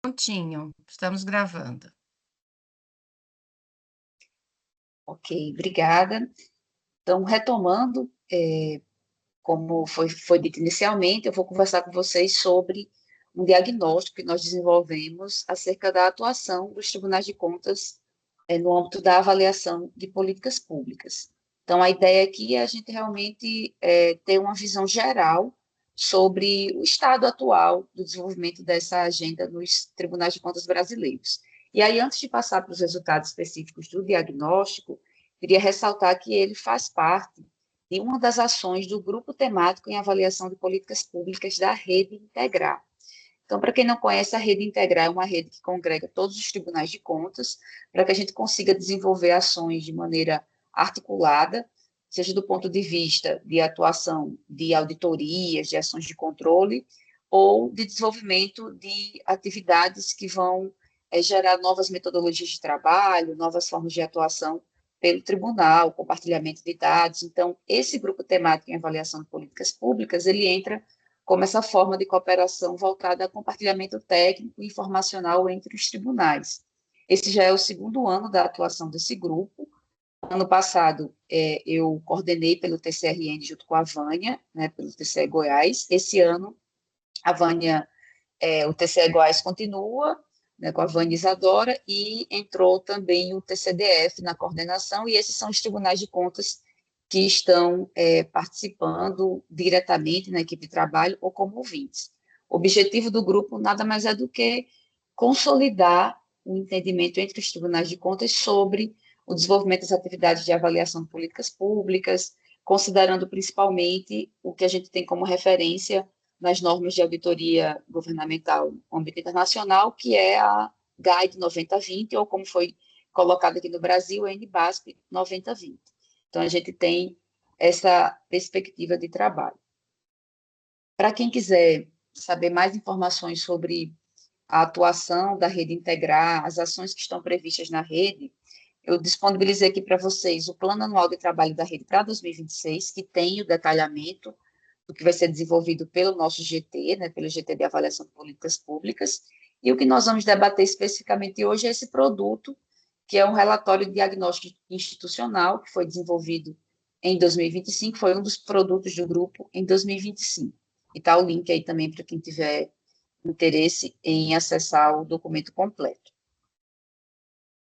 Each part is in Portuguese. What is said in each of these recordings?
Prontinho, estamos gravando. Ok, obrigada. Então, retomando, como foi dito inicialmente, eu vou conversar com vocês sobre um diagnóstico que nós desenvolvemos acerca da atuação dos tribunais de contas no âmbito da avaliação de políticas públicas. Então, a ideia aqui é a gente realmente ter uma visão geral sobre o estado atual do desenvolvimento dessa agenda nos tribunais de contas brasileiros. E aí, antes de passar para os resultados específicos do diagnóstico, queria ressaltar que ele faz parte de uma das ações do Grupo Temático em Avaliação de Políticas Públicas da Rede Integrar. Então, para quem não conhece, a Rede Integrar é uma rede que congrega todos os tribunais de contas, para que a gente consiga desenvolver ações de maneira articulada, seja do ponto de vista de atuação de auditorias, de ações de controle, ou de desenvolvimento de atividades que vão gerar novas metodologias de trabalho, novas formas de atuação pelo tribunal, compartilhamento de dados. Então, esse grupo temático em avaliação de políticas públicas, ele entra como essa forma de cooperação voltada a compartilhamento técnico e informacional entre os tribunais. Esse já é o segundo ano da atuação desse grupo. Ano passado, eu coordenei pelo TCRN junto com a Vânia, né, pelo TCE Goiás. Esse ano, a Vânia, o TCE Goiás continua, né, com a Vânia Isadora, e entrou também o TCDF na coordenação, e esses são os tribunais de contas que estão participando diretamente na equipe de trabalho ou como ouvintes. O objetivo do grupo nada mais é do que consolidar o entendimento entre os tribunais de contas sobre o desenvolvimento das atividades de avaliação de políticas públicas, considerando principalmente o que a gente tem como referência nas normas de auditoria governamental no âmbito internacional, que é a GAID 9020, ou como foi colocado aqui no Brasil, a NBASP 9020. Então, a gente tem essa perspectiva de trabalho. Para quem quiser saber mais informações sobre a atuação da Rede Integrar, as ações que estão previstas na rede, eu disponibilizei aqui para vocês o Plano Anual de Trabalho da Rede para 2026, que tem o detalhamento do que vai ser desenvolvido pelo nosso GT, né, pelo GT de Avaliação de Políticas Públicas, e o que nós vamos debater especificamente hoje é esse produto, que é um relatório de diagnóstico institucional, que foi desenvolvido em 2025, foi um dos produtos do grupo em 2025. E está o link aí também para quem tiver interesse em acessar o documento completo.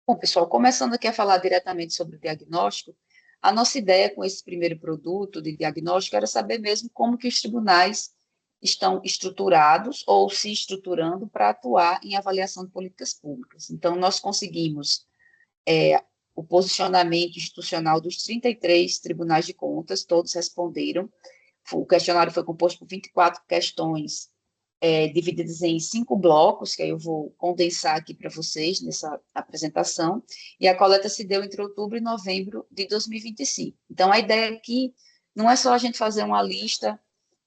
Bom, pessoal, começando aqui a falar diretamente sobre o diagnóstico, a nossa ideia com esse primeiro produto de diagnóstico era saber mesmo como que os tribunais estão estruturados ou se estruturando para atuar em avaliação de políticas públicas. Então, nós conseguimos o posicionamento institucional dos 33 tribunais de contas, todos responderam. O questionário foi composto por 24 questões divididas em 5 blocos, que aí eu vou condensar aqui para vocês nessa apresentação, e a coleta se deu entre outubro e novembro de 2025. Então, a ideia aqui não é só a gente fazer uma lista,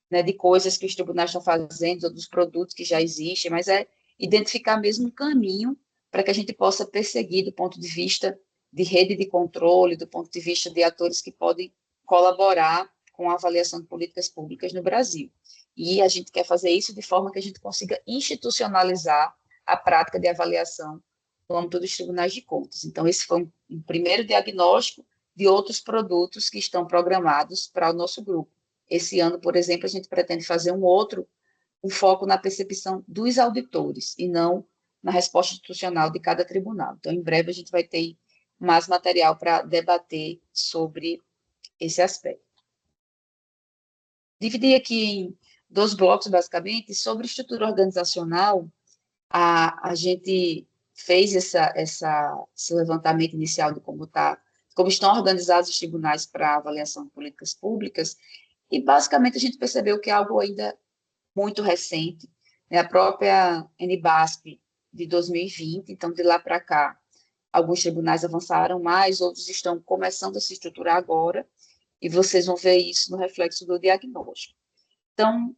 né, de coisas que os tribunais estão fazendo, ou dos produtos que já existem, mas é identificar mesmo um caminho para que a gente possa perseguir do ponto de vista de rede de controle, do ponto de vista de atores que podem colaborar com a avaliação de políticas públicas no Brasil. E a gente quer fazer isso de forma que a gente consiga institucionalizar a prática de avaliação no âmbito dos tribunais de contas. Então, esse foi um primeiro diagnóstico de outros produtos que estão programados para o nosso grupo. Esse ano, por exemplo, a gente pretende fazer um foco na percepção dos auditores e não na resposta institucional de cada tribunal. Então, em breve, a gente vai ter mais material para debater sobre esse aspecto. Dividi aqui em 2 blocos, basicamente, sobre estrutura organizacional. A gente fez esse levantamento inicial de como estão organizados os tribunais para avaliação de políticas públicas, e basicamente a gente percebeu que é algo ainda muito recente, né? A própria NBASP de 2020, então de lá para cá, alguns tribunais avançaram mais, outros estão começando a se estruturar agora, e vocês vão ver isso no reflexo do diagnóstico. Então,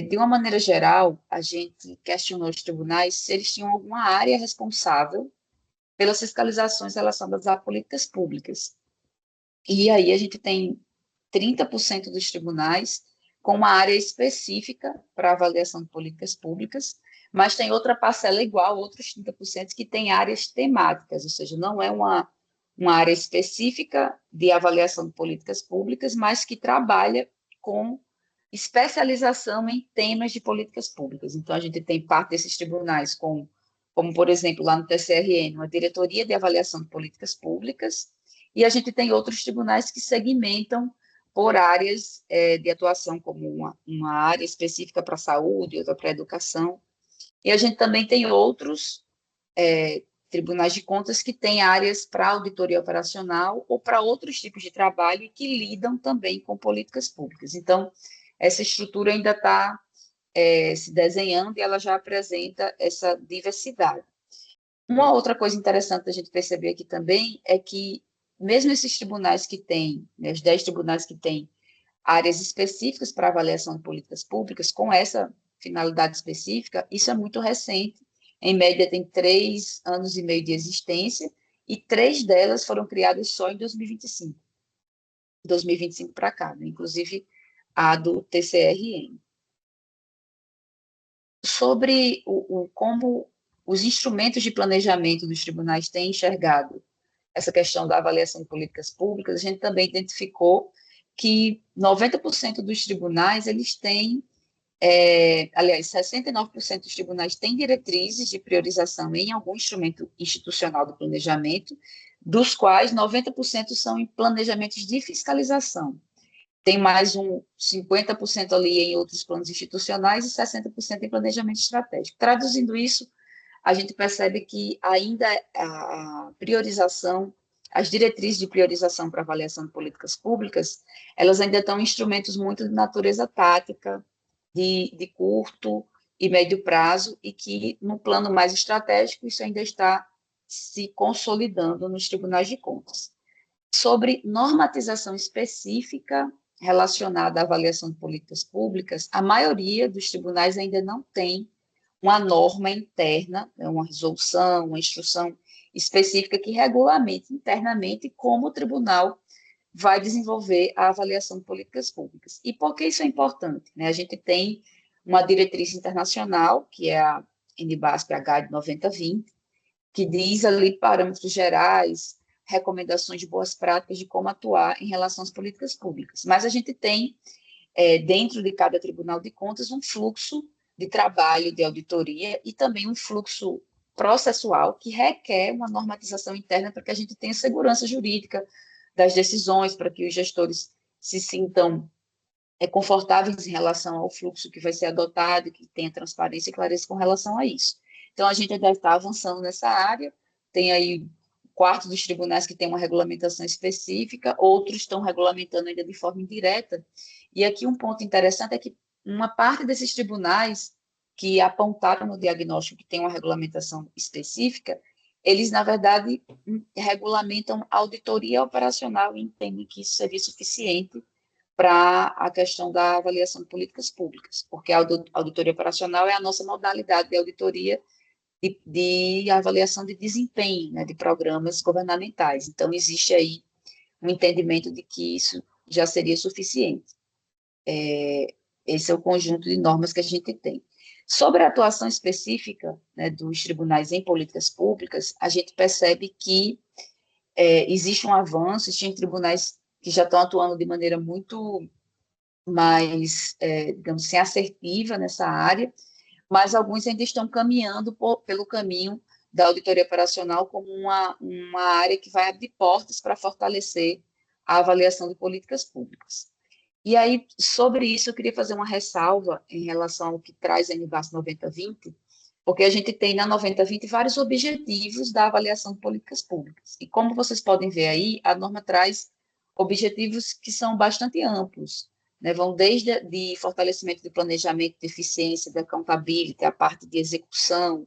de uma maneira geral, a gente questionou os tribunais se eles tinham alguma área responsável pelas fiscalizações relacionadas a políticas públicas. E aí a gente tem 30% dos tribunais com uma área específica para avaliação de políticas públicas, mas tem outra parcela igual, outros 30%, que tem áreas temáticas, ou seja, não é uma área específica de avaliação de políticas públicas, mas que trabalha com especialização em temas de políticas públicas. Então, a gente tem parte desses tribunais como, por exemplo, lá no TCRN, uma diretoria de avaliação de políticas públicas, e a gente tem outros tribunais que segmentam por áreas de atuação, como uma área específica para a saúde, outra para a educação. E a gente também tem outros tribunais de contas que têm áreas para auditoria operacional ou para outros tipos de trabalho e que lidam também com políticas públicas. Então, essa estrutura ainda está se desenhando e ela já apresenta essa diversidade. Uma outra coisa interessante da gente perceber aqui também é que, mesmo esses tribunais que têm, né, os 10 tribunais que têm áreas específicas para avaliação de políticas públicas, com essa finalidade específica, isso é muito recente. Em média, tem 3 anos e meio de existência, e 3 delas foram criadas só em 2025. 2025 para cá, né? Inclusive a do TCRN. Sobre como os instrumentos de planejamento dos tribunais têm enxergado essa questão da avaliação de políticas públicas, a gente também identificou que 90% dos tribunais, eles têm, aliás, 69% dos tribunais têm diretrizes de priorização em algum instrumento institucional do planejamento, dos quais 90% são em planejamentos de fiscalização. Tem mais 50% ali em outros planos institucionais e 60% em planejamento estratégico. Traduzindo isso, a gente percebe que ainda a priorização, as diretrizes de priorização para avaliação de políticas públicas, elas ainda estão em instrumentos muito de natureza tática, de curto e médio prazo, e que no plano mais estratégico isso ainda está se consolidando nos tribunais de contas. Sobre normatização específica relacionada à avaliação de políticas públicas, a maioria dos tribunais ainda não tem uma norma interna, uma resolução, uma instrução específica que regulamente internamente como o tribunal vai desenvolver a avaliação de políticas públicas. E por que isso é importante? A gente tem uma diretriz internacional, que é a NBASP, a Guide 9020, que diz ali parâmetros gerais, recomendações de boas práticas de como atuar em relação às políticas públicas. Mas a gente tem, dentro de cada Tribunal de Contas, um fluxo de trabalho, de auditoria, e também um fluxo processual que requer uma normatização interna para que a gente tenha segurança jurídica das decisões, para que os gestores se sintam confortáveis em relação ao fluxo que vai ser adotado, que tenha transparência e clareza com relação a isso. Então, a gente ainda está avançando nessa área, tem aí um quarto dos tribunais que tem uma regulamentação específica, outros estão regulamentando ainda de forma indireta, e aqui um ponto interessante é que uma parte desses tribunais que apontaram no diagnóstico que tem uma regulamentação específica, eles, na verdade, regulamentam auditoria operacional e entendem que isso seria suficiente para a questão da avaliação de políticas públicas, porque a auditoria operacional é a nossa modalidade de auditoria de avaliação de desempenho, né, de programas governamentais. Então, existe aí um entendimento de que isso já seria suficiente. Esse é o conjunto de normas que a gente tem. Sobre a atuação específica, né, dos tribunais em políticas públicas, a gente percebe que existe um avanço, existem tribunais que já estão atuando de maneira muito mais, digamos assim, assertiva nessa área, mas alguns ainda estão caminhando pelo caminho da auditoria operacional como uma área que vai abrir portas para fortalecer a avaliação de políticas públicas. E aí, sobre isso, eu queria fazer uma ressalva em relação ao que traz a NBAS 9020, porque a gente tem na 9020 vários objetivos da avaliação de políticas públicas. E como vocês podem ver aí, a norma traz objetivos que são bastante amplos, né? Vão desde de fortalecimento de planejamento, de eficiência, de accountability, a parte de execução,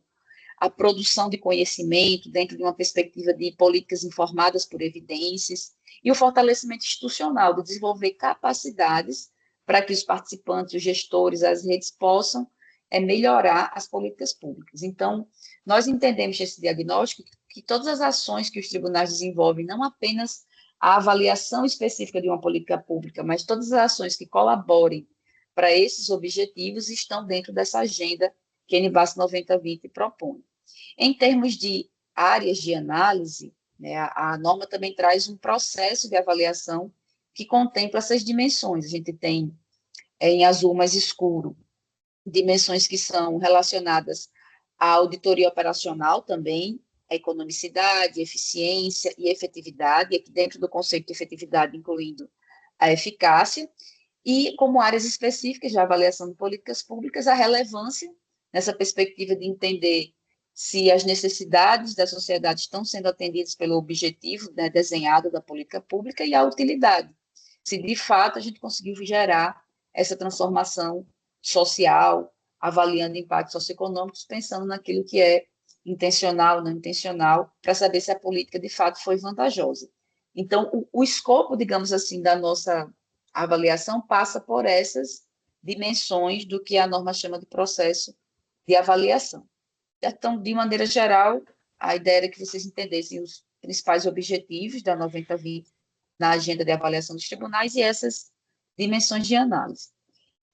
a produção de conhecimento dentro de uma perspectiva de políticas informadas por evidências, e o fortalecimento institucional, de desenvolver capacidades para que os participantes, os gestores, as redes possam melhorar as políticas públicas. Então, nós entendemos esse diagnóstico que todas as ações que os tribunais desenvolvem, não apenas a avaliação específica de uma política pública, mas todas as ações que colaborem para esses objetivos estão dentro dessa agenda que a NBAS 9020 propõe. Em termos de áreas de análise, né, a norma também traz um processo de avaliação que contempla essas dimensões. A gente tem, em azul mais escuro, dimensões que são relacionadas à auditoria operacional também, a economicidade, eficiência e efetividade, aqui dentro do conceito de efetividade, incluindo a eficácia, e como áreas específicas de avaliação de políticas públicas, a relevância, nessa perspectiva de entender se as necessidades da sociedade estão sendo atendidas pelo objetivo, né, desenhado da política pública, e a utilidade, se de fato a gente conseguiu gerar essa transformação social, avaliando impactos socioeconômicos, pensando naquilo que é intencional, não intencional, para saber se a política de fato foi vantajosa. Então, o escopo, digamos assim, da nossa avaliação passa por essas dimensões do que a norma chama de processo de avaliação. Então, de maneira geral, a ideia era que vocês entendessem os principais objetivos da 9020 na agenda de avaliação dos tribunais e essas dimensões de análise.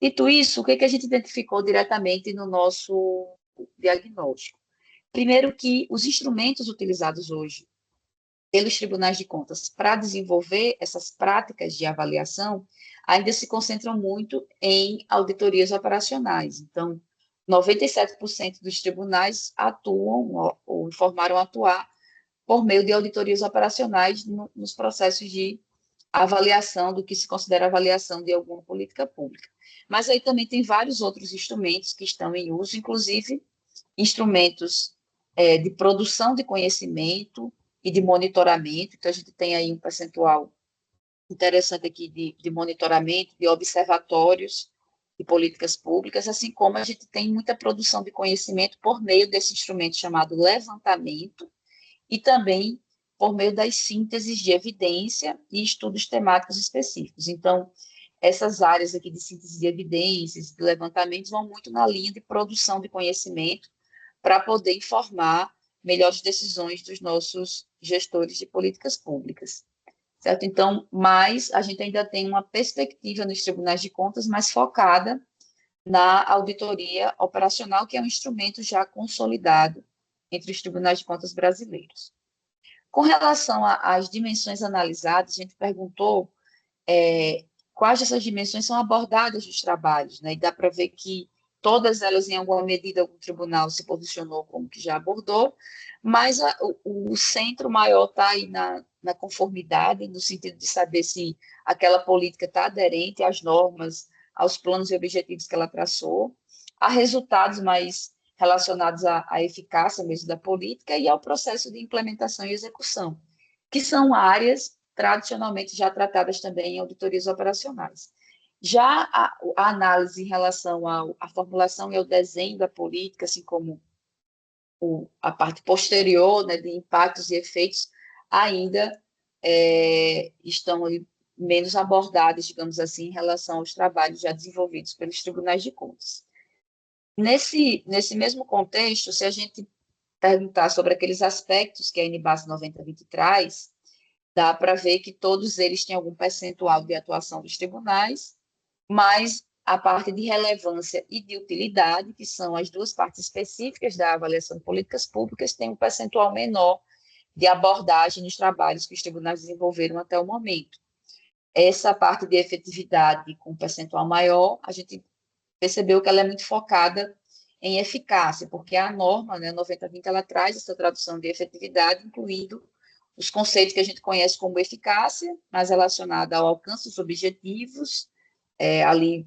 Dito isso, o que a gente identificou diretamente no nosso diagnóstico? Primeiro que os instrumentos utilizados hoje pelos tribunais de contas para desenvolver essas práticas de avaliação ainda se concentram muito em auditorias operacionais. Então, 97% dos tribunais atuam ou informaram atuar por meio de auditorias operacionais nos processos de avaliação do que se considera avaliação de alguma política pública. Mas aí também tem vários outros instrumentos que estão em uso, inclusive instrumentos de produção de conhecimento e de monitoramento. Então, a gente tem aí um percentual interessante aqui de monitoramento, de observatórios de políticas públicas, assim como a gente tem muita produção de conhecimento por meio desse instrumento chamado levantamento e também por meio das sínteses de evidência e estudos temáticos específicos. Então, essas áreas aqui de síntese de evidências, de levantamentos, vão muito na linha de produção de conhecimento para poder informar melhores decisões dos nossos gestores de políticas públicas. Certo? Então, mas a gente ainda tem uma perspectiva nos tribunais de contas mais focada na auditoria operacional, que é um instrumento já consolidado entre os tribunais de contas brasileiros. Com relação às dimensões analisadas, a gente perguntou quais dessas dimensões são abordadas nos trabalhos, né? E dá para ver que todas elas, em alguma medida, algum tribunal se posicionou como que já abordou, mas o centro maior está aí na conformidade, no sentido de saber se aquela política está aderente às normas, aos planos e objetivos que ela traçou, a resultados mais relacionados à eficácia mesmo da política e ao processo de implementação e execução, que são áreas tradicionalmente já tratadas também em auditorias operacionais. Já a análise em relação à formulação e ao desenho da política, assim como a parte posterior, né, de impactos e efeitos, ainda estão menos abordadas, digamos assim, em relação aos trabalhos já desenvolvidos pelos tribunais de contas. Nesse mesmo contexto, se a gente perguntar sobre aqueles aspectos que a NBAS 9020 traz, dá para ver que todos eles têm algum percentual de atuação dos tribunais, mas a parte de relevância e de utilidade, que são as duas partes específicas da avaliação de políticas públicas, tem um percentual menor de abordagem nos trabalhos que os tribunais desenvolveram até o momento. Essa parte de efetividade com um percentual maior, a gente percebeu que ela é muito focada em eficácia, porque a norma, né, 9020, ela traz essa tradução de efetividade, incluindo os conceitos que a gente conhece como eficácia, mais relacionada ao alcance dos objetivos, ali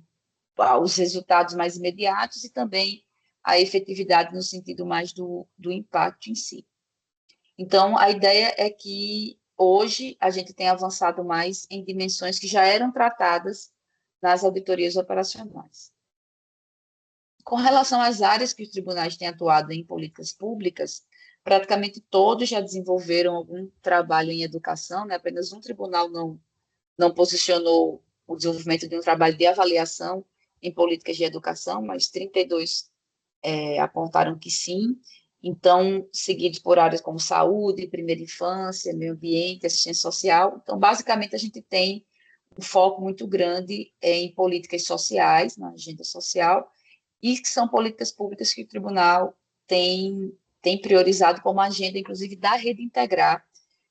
aos resultados mais imediatos e também a efetividade no sentido mais do impacto em si. Então, a ideia é que hoje a gente tem avançado mais em dimensões que já eram tratadas nas auditorias operacionais. Com relação às áreas que os tribunais têm atuado em políticas públicas, praticamente todos já desenvolveram algum trabalho em educação, né? Apenas um tribunal não posicionou o desenvolvimento de um trabalho de avaliação em políticas de educação, mas 32 apontaram que sim. Então, seguidos por áreas como saúde, primeira infância, meio ambiente, assistência social. Então, basicamente, a gente tem um foco muito grande em políticas sociais, na agenda social, e que são políticas públicas que o tribunal tem priorizado como agenda, inclusive, da rede integrar,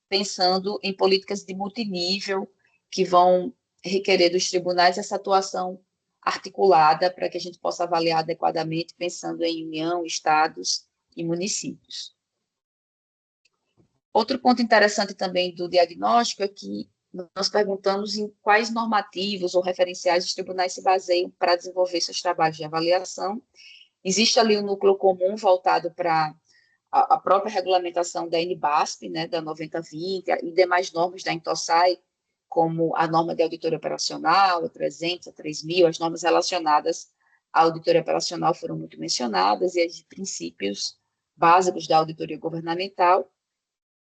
pensando em políticas de multinível que vão requerer dos tribunais essa atuação articulada para que a gente possa avaliar adequadamente, pensando em União, estados e municípios. Outro ponto interessante também do diagnóstico é que nós perguntamos em quais normativos ou referenciais os tribunais se baseiam para desenvolver seus trabalhos de avaliação. Existe ali um núcleo comum voltado para a própria regulamentação da NBASP, né, da 9020, e demais normas da INTOSAI, como a norma de auditoria operacional, a 300, a 3000, as normas relacionadas à auditoria operacional foram muito mencionadas, e as de princípios básicos da auditoria governamental,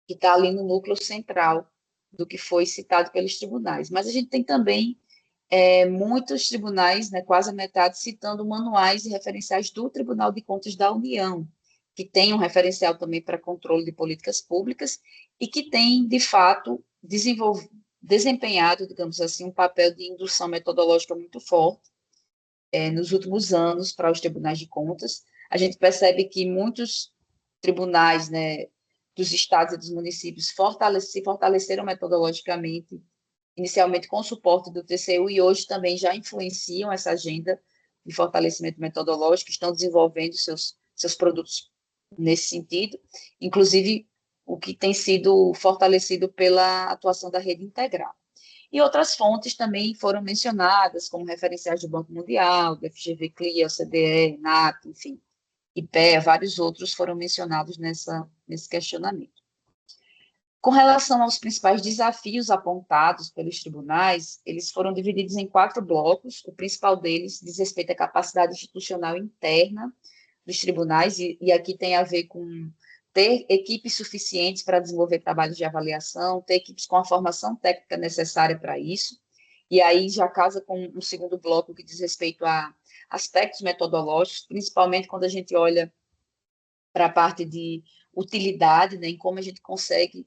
que está ali no núcleo central do que foi citado pelos tribunais. Mas a gente tem também muitos tribunais, né, quase a metade, citando manuais e referenciais do Tribunal de Contas da União, que tem um referencial também para controle de políticas públicas e que tem, de fato, desempenhado, digamos assim, um papel de indução metodológica muito forte nos últimos anos para os tribunais de contas. A gente percebe que muitos tribunais, né, dos estados e dos municípios se fortaleceram metodologicamente, inicialmente com o suporte do TCU, e hoje também já influenciam essa agenda de fortalecimento metodológico, estão desenvolvendo seus produtos nesse sentido, inclusive o que tem sido fortalecido pela atuação da rede integral. E outras fontes também foram mencionadas, como referenciais do Banco Mundial, do FGV CLIA, OCDE, NAT, enfim, IPEA, vários outros foram mencionados nesse questionamento. Com relação aos principais desafios apontados pelos tribunais, eles foram divididos em 4 blocos. O principal deles diz respeito à capacidade institucional interna dos tribunais, e aqui tem a ver com ter equipes suficientes para desenvolver trabalhos de avaliação, ter equipes com a formação técnica necessária para isso, e aí já casa com um segundo bloco que diz respeito a aspectos metodológicos, principalmente quando a gente olha para a parte de utilidade, né, em como a gente consegue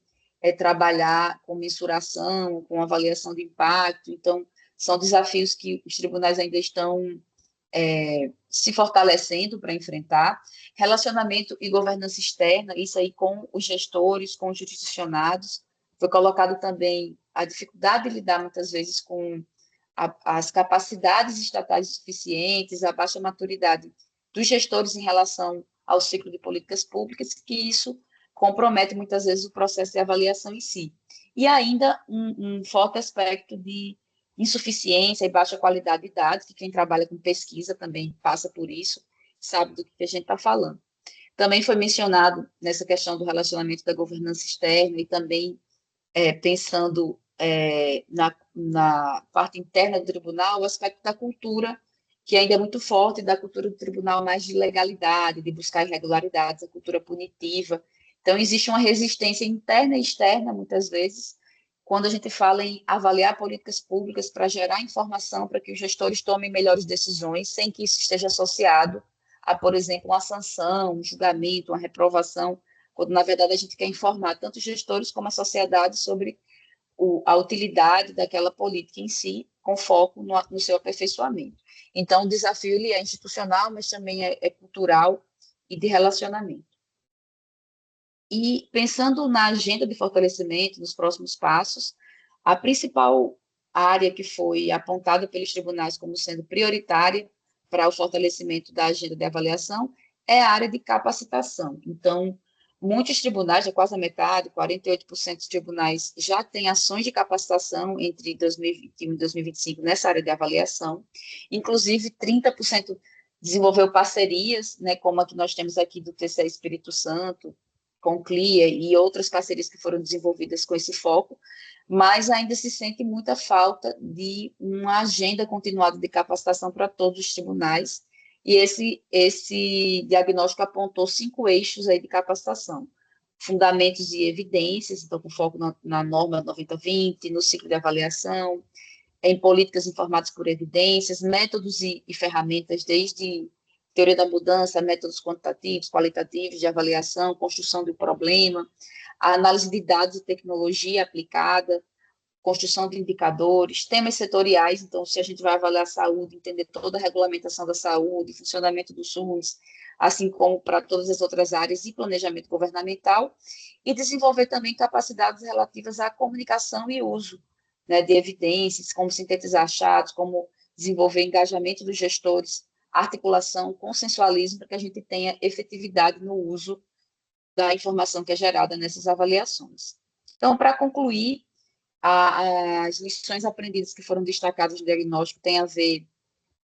trabalhar com mensuração, com avaliação de impacto. Então, são desafios que os tribunais ainda estão se fortalecendo para enfrentar. Relacionamento e governança externa, isso aí com os gestores, com os jurisdicionados. Foi colocado também a dificuldade de lidar, muitas vezes, com as capacidades estatais insuficientes, a baixa maturidade dos gestores em relação ao ciclo de políticas públicas, que isso compromete, muitas vezes, o processo de avaliação em si. E ainda um forte aspecto de insuficiência e baixa qualidade de dados, que quem trabalha com pesquisa também passa por isso, sabe do que a gente está falando. Também foi mencionado nessa questão do relacionamento da governança externa e também pensando na parte interna do tribunal, o aspecto da cultura, que ainda é muito forte, da cultura do tribunal mais de legalidade, de buscar irregularidades, a cultura punitiva. Então, existe uma resistência interna e externa, muitas vezes, quando a gente fala em avaliar políticas públicas para gerar informação para que os gestores tomem melhores decisões, sem que isso esteja associado a, por exemplo, uma sanção, um julgamento, uma reprovação, quando, na verdade, a gente quer informar tanto os gestores como a sociedade sobre a utilidade daquela política em si, com foco no seu aperfeiçoamento. Então, o desafio ele é institucional, mas também é cultural e de relacionamento. E, pensando na agenda de fortalecimento, nos próximos passos, a principal área que foi apontada pelos tribunais como sendo prioritária para o fortalecimento da agenda de avaliação é a área de capacitação. Então, muitos tribunais, já quase a metade, 48% dos tribunais já têm ações de capacitação entre 2021 e 2025 nessa área de avaliação. Inclusive, 30% desenvolveu parcerias, né, como a que nós temos aqui do TCE Espírito Santo, com CLIA e outras parcerias que foram desenvolvidas com esse foco, mas ainda se sente muita falta de uma agenda continuada de capacitação para todos os tribunais, e esse diagnóstico apontou 5 eixos aí de capacitação: fundamentos e evidências, então com foco na norma 9020, no ciclo de avaliação, em políticas informadas por evidências, métodos e ferramentas, desde teoria da mudança, métodos quantitativos, qualitativos de avaliação, construção do problema, a análise de dados e tecnologia aplicada, construção de indicadores, temas setoriais, então, se a gente vai avaliar a saúde, entender toda a regulamentação da saúde, funcionamento do SUS, assim como para todas as outras áreas e planejamento governamental, e desenvolver também capacidades relativas à comunicação e uso, né, de evidências, como sintetizar achados, como desenvolver engajamento dos gestores, articulação, consensualismo, para que a gente tenha efetividade no uso da informação que é gerada nessas avaliações. Então, para concluir, as lições aprendidas que foram destacadas no diagnóstico têm a ver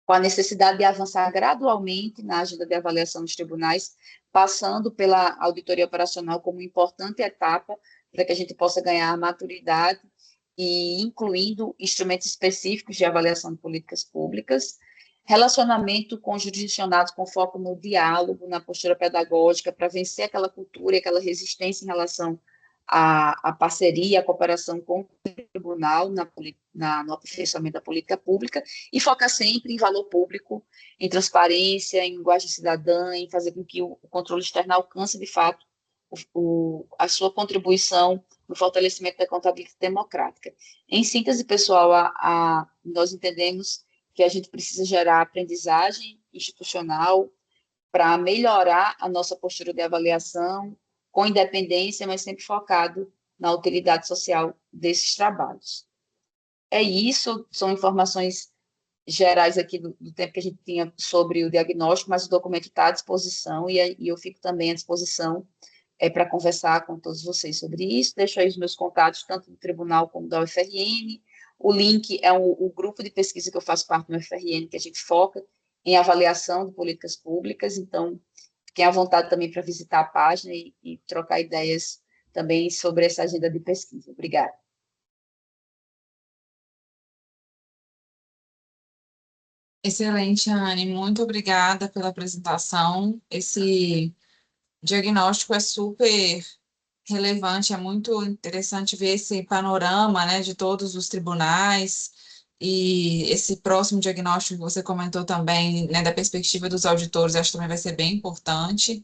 com a necessidade de avançar gradualmente na agenda de avaliação dos tribunais, passando pela auditoria operacional como importante etapa para que a gente possa ganhar maturidade e incluindo instrumentos específicos de avaliação de políticas públicas, relacionamento com jurisdicionados com foco no diálogo, na postura pedagógica, para vencer aquela cultura e aquela resistência em relação à parceria, à cooperação com o tribunal no aperfeiçoamento da política pública, e focar sempre em valor público, em transparência, em linguagem cidadã, em fazer com que o controle externo alcance, de fato, a sua contribuição no fortalecimento da contabilidade democrática. Em síntese, pessoal, nós entendemos que a gente precisa gerar aprendizagem institucional para melhorar a nossa postura de avaliação, com independência, mas sempre focado na utilidade social desses trabalhos. É isso, são informações gerais aqui do tempo que a gente tinha sobre o diagnóstico, mas o documento está à disposição e eu fico também à disposição para conversar com todos vocês sobre isso. Deixo aí os meus contatos, tanto do tribunal como da UFRN. O link é o grupo de pesquisa que eu faço parte do UFRN, que a gente foca em avaliação de políticas públicas, então fiquem à vontade também para visitar a página e trocar ideias também sobre essa agenda de pesquisa. Obrigada. Excelente, Anne. Muito obrigada pela apresentação. Esse diagnóstico é super relevante, é muito interessante ver esse panorama, né, de todos os tribunais e esse próximo diagnóstico que você comentou também, né, da perspectiva dos auditores, acho que também vai ser bem importante.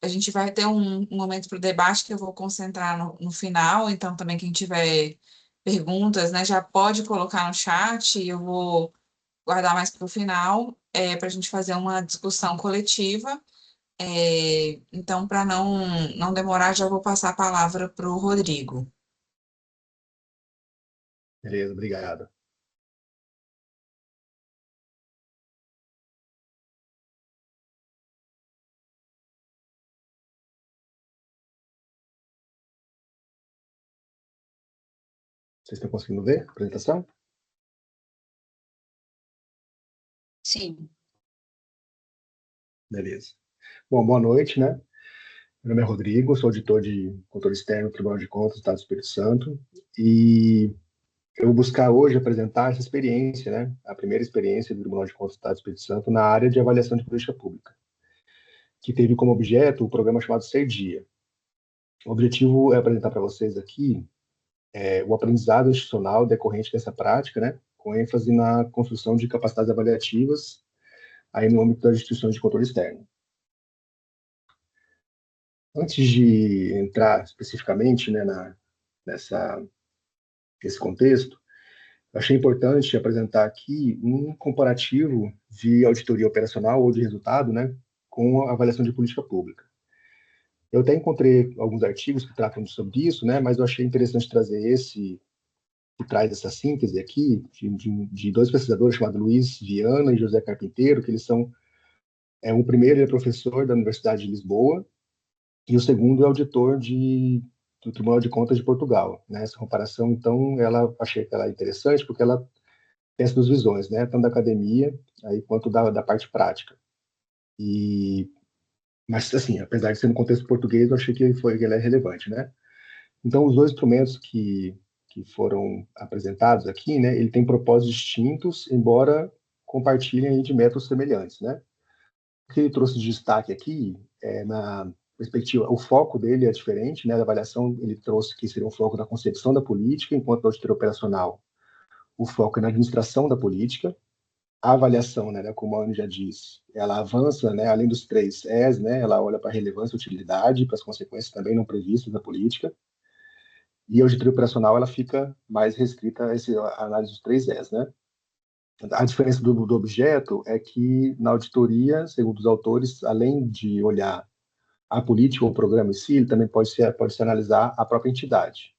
A gente vai ter um momento para o debate que eu vou concentrar no final, então também quem tiver perguntas, né, já pode colocar no chat, e eu vou guardar mais para o final, para a gente fazer uma discussão coletiva. Então, para não demorar, já vou passar a palavra para o Rodrigo. Beleza, obrigado. Vocês estão conseguindo ver a apresentação? Sim. Beleza. Bom, boa noite, né? Meu nome é Rodrigo, sou auditor de controle externo do Tribunal de Contas do Estado do Espírito Santo, e eu vou buscar hoje apresentar essa experiência, né? A primeira experiência do Tribunal de Contas do Estado do Espírito Santo na área de avaliação de política pública, que teve como objeto o programa chamado Ser Dia. O objetivo é apresentar para vocês aqui o aprendizado institucional decorrente dessa prática, né? Com ênfase na construção de capacidades avaliativas aí no âmbito das instituições de controle externo. Antes de entrar especificamente, né, nesse contexto, eu achei importante apresentar aqui um comparativo de auditoria operacional ou de resultado, né, com a avaliação de política pública. Eu até encontrei alguns artigos que tratam sobre isso, né, mas eu achei interessante trazer esse, que traz essa síntese aqui, de dois pesquisadores chamados Luiz Viana e José Carpinteiro, que eles são, o primeiro é professor da Universidade de Lisboa, e o segundo é auditor do Tribunal de Contas de Portugal, né? Essa comparação, então, achei que ela é interessante, porque ela tem as duas visões, né? Tanto da academia, aí, quanto da parte prática. Mas, assim, apesar de ser no contexto português, eu achei que ela é relevante, né? Então, os dois instrumentos que foram apresentados aqui, né? Ele tem propósitos distintos, embora compartilhem de métodos semelhantes, né? O que ele trouxe de destaque aqui na perspectiva, o foco dele é diferente, né? Da avaliação, ele trouxe que seria um foco na concepção da política, enquanto na auditoria operacional, o foco é na administração da política. A avaliação, né, como a Anne já disse, ela avança, né, além dos três S, né? Ela olha para a relevância e utilidade, para as consequências também não previstas da política. E a auditoria operacional ela fica mais restrita a essa análise dos 3Es, né? A diferença do objeto é que na auditoria, segundo os autores, além de olhar a política ou o programa em si, ele também pode se analisar a própria entidade.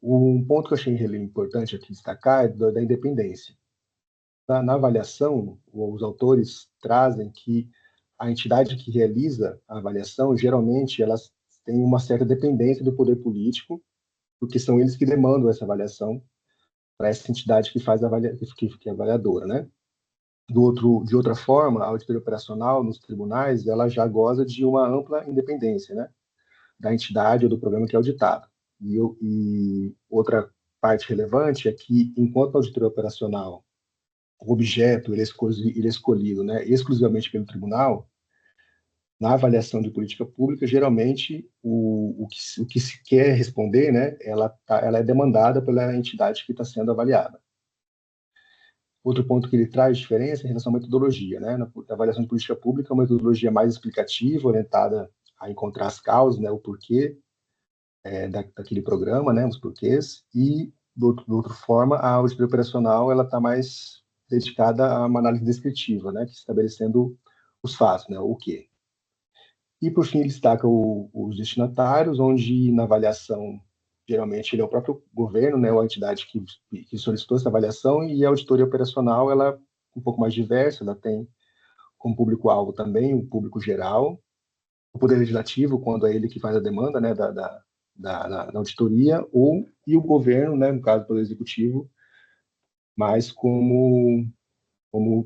Um ponto que eu achei importante aqui destacar é da independência. Na avaliação, os autores trazem que a entidade que realiza a avaliação, geralmente, elas têm uma certa dependência do poder político, porque são eles que demandam essa avaliação para essa entidade que faz que é avaliadora, né? De outra forma, a auditoria operacional nos tribunais, ela já goza de uma ampla independência, né? Da entidade ou do programa que é auditado. E outra parte relevante é que, enquanto a auditoria operacional, o objeto ele é escolhido, né, exclusivamente pelo tribunal, na avaliação de política pública, geralmente o que se quer responder, né, ela é demandada pela entidade que está sendo avaliada. Outro ponto que ele traz de diferença é em relação à metodologia, né? Na avaliação de política pública, é uma metodologia mais explicativa, orientada a encontrar as causas, né, o porquê daquele programa, né, os porquês, e, de outra forma, a auditoria operacional ela está mais dedicada a uma análise descritiva, né, estabelecendo os fatos, né, o quê. E, por fim, ele destaca os destinatários, onde, na avaliação, geralmente, ele é o próprio governo, né, ou a entidade que solicitou essa avaliação, e a auditoria operacional, ela é um pouco mais diversa, ela tem como público-alvo também o público geral, o Poder Legislativo, quando é ele que faz a demanda, né, da auditoria, e o governo, né, no caso do Poder Executivo, mas como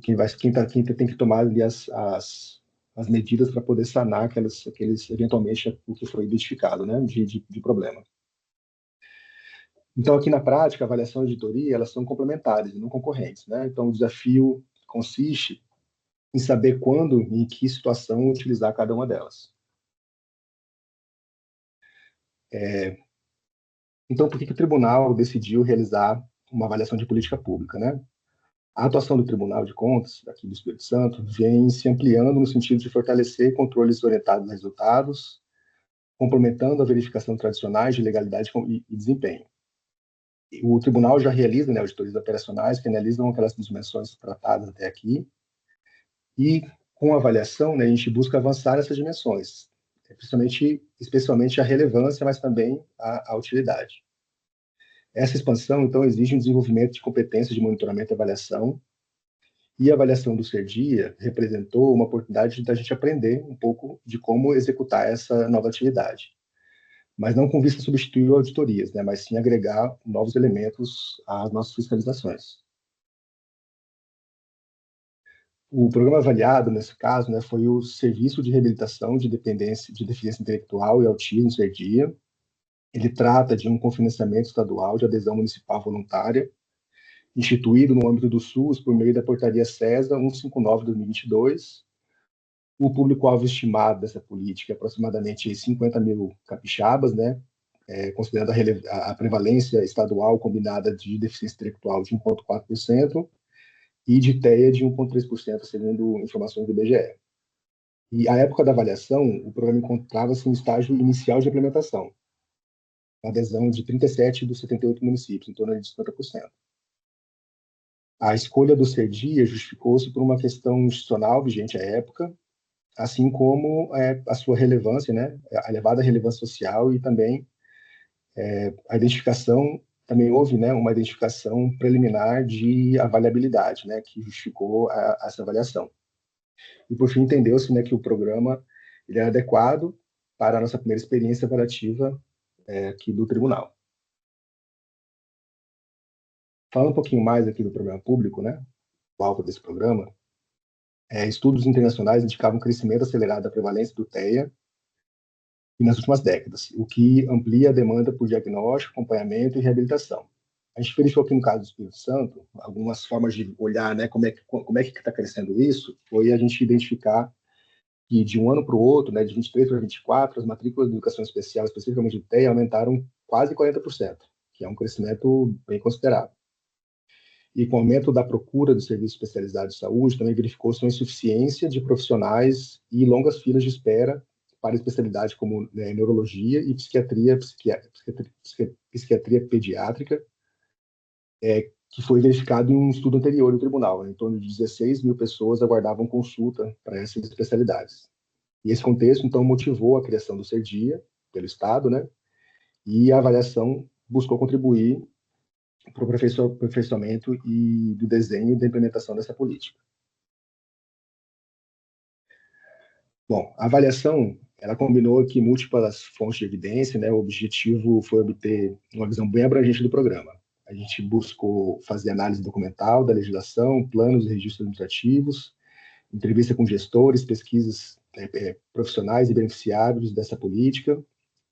quem tem que tomar ali as medidas para poder sanar aqueles eventualmente o que foi identificado, né, de problema. Então, aqui na prática, a avaliação e a auditoria, elas são complementares, não concorrentes, né? Então, o desafio consiste em saber quando e em que situação utilizar cada uma delas. Então, por que o tribunal decidiu realizar uma avaliação de política pública, né? A atuação do Tribunal de Contas, aqui do Espírito Santo, vem se ampliando no sentido de fortalecer controles orientados a resultados, complementando a verificação tradicionais de legalidade e desempenho. O tribunal já realiza, né, auditorias operacionais que analisam aquelas dimensões tratadas até aqui, e com a avaliação, né, a gente busca avançar nessas dimensões, especialmente a relevância, mas também a utilidade. Essa expansão, então, exige um desenvolvimento de competências de monitoramento e avaliação, e a avaliação do CERDIA representou uma oportunidade da gente aprender um pouco de como executar essa nova atividade. Mas não com vista a substituir auditorias, né, mas sim agregar novos elementos às nossas fiscalizações. O programa avaliado, nesse caso, né, foi o Serviço de Reabilitação de Deficiência Intelectual e Autismo, CERDIA. Ele trata de um cofinanciamento estadual de adesão municipal voluntária, instituído no âmbito do SUS por meio da Portaria CESA 159/2022. O público-alvo estimado dessa política é aproximadamente 50 mil capixabas, né? Considerando a prevalência estadual combinada de deficiência intelectual de 1,4% e de TEA de 1,3%, segundo informações do IBGE. E à época da avaliação, o programa encontrava-se em estágio inicial de implementação, com adesão de 37 dos 78 municípios, em torno de 50%. A escolha do CERDIA justificou-se por uma questão institucional vigente à época, assim como a sua relevância, né, a elevada relevância social e também a identificação, também houve, né, uma identificação preliminar de avaliabilidade, né, que justificou essa avaliação. E, por fim, entendeu-se, né, que o programa ele é adequado para a nossa primeira experiência avaliativa aqui do tribunal. Falando um pouquinho mais aqui do programa público, né, o alvo desse programa, estudos internacionais indicavam um crescimento acelerado da prevalência do TEA e nas últimas décadas, o que amplia a demanda por diagnóstico, acompanhamento e reabilitação. A gente verificou aqui no caso do Espírito Santo algumas formas de olhar, né, como é que está crescendo isso, foi a gente identificar que de um ano para o outro, né, de 23 para 24, as matrículas de educação especial, especificamente do TEA, aumentaram quase 40%, que é um crescimento bem considerável. E com o aumento da procura do serviço especializado de saúde, também verificou-se uma insuficiência de profissionais e longas filas de espera para especialidades como neurologia e psiquiatria pediátrica, que foi verificado em um estudo anterior no tribunal. Né? Em torno de 16 mil pessoas aguardavam consulta para essas especialidades. E esse contexto, então, motivou a criação do CERDIA pelo Estado, né? E a avaliação buscou contribuir para o aperfeiçoamento e do desenho e da implementação dessa política. Bom, a avaliação, ela combinou aqui múltiplas fontes de evidência, né? O objetivo foi obter uma visão bem abrangente do programa. A gente buscou fazer análise documental da legislação, planos e registros administrativos, entrevista com gestores, pesquisas profissionais e beneficiários dessa política,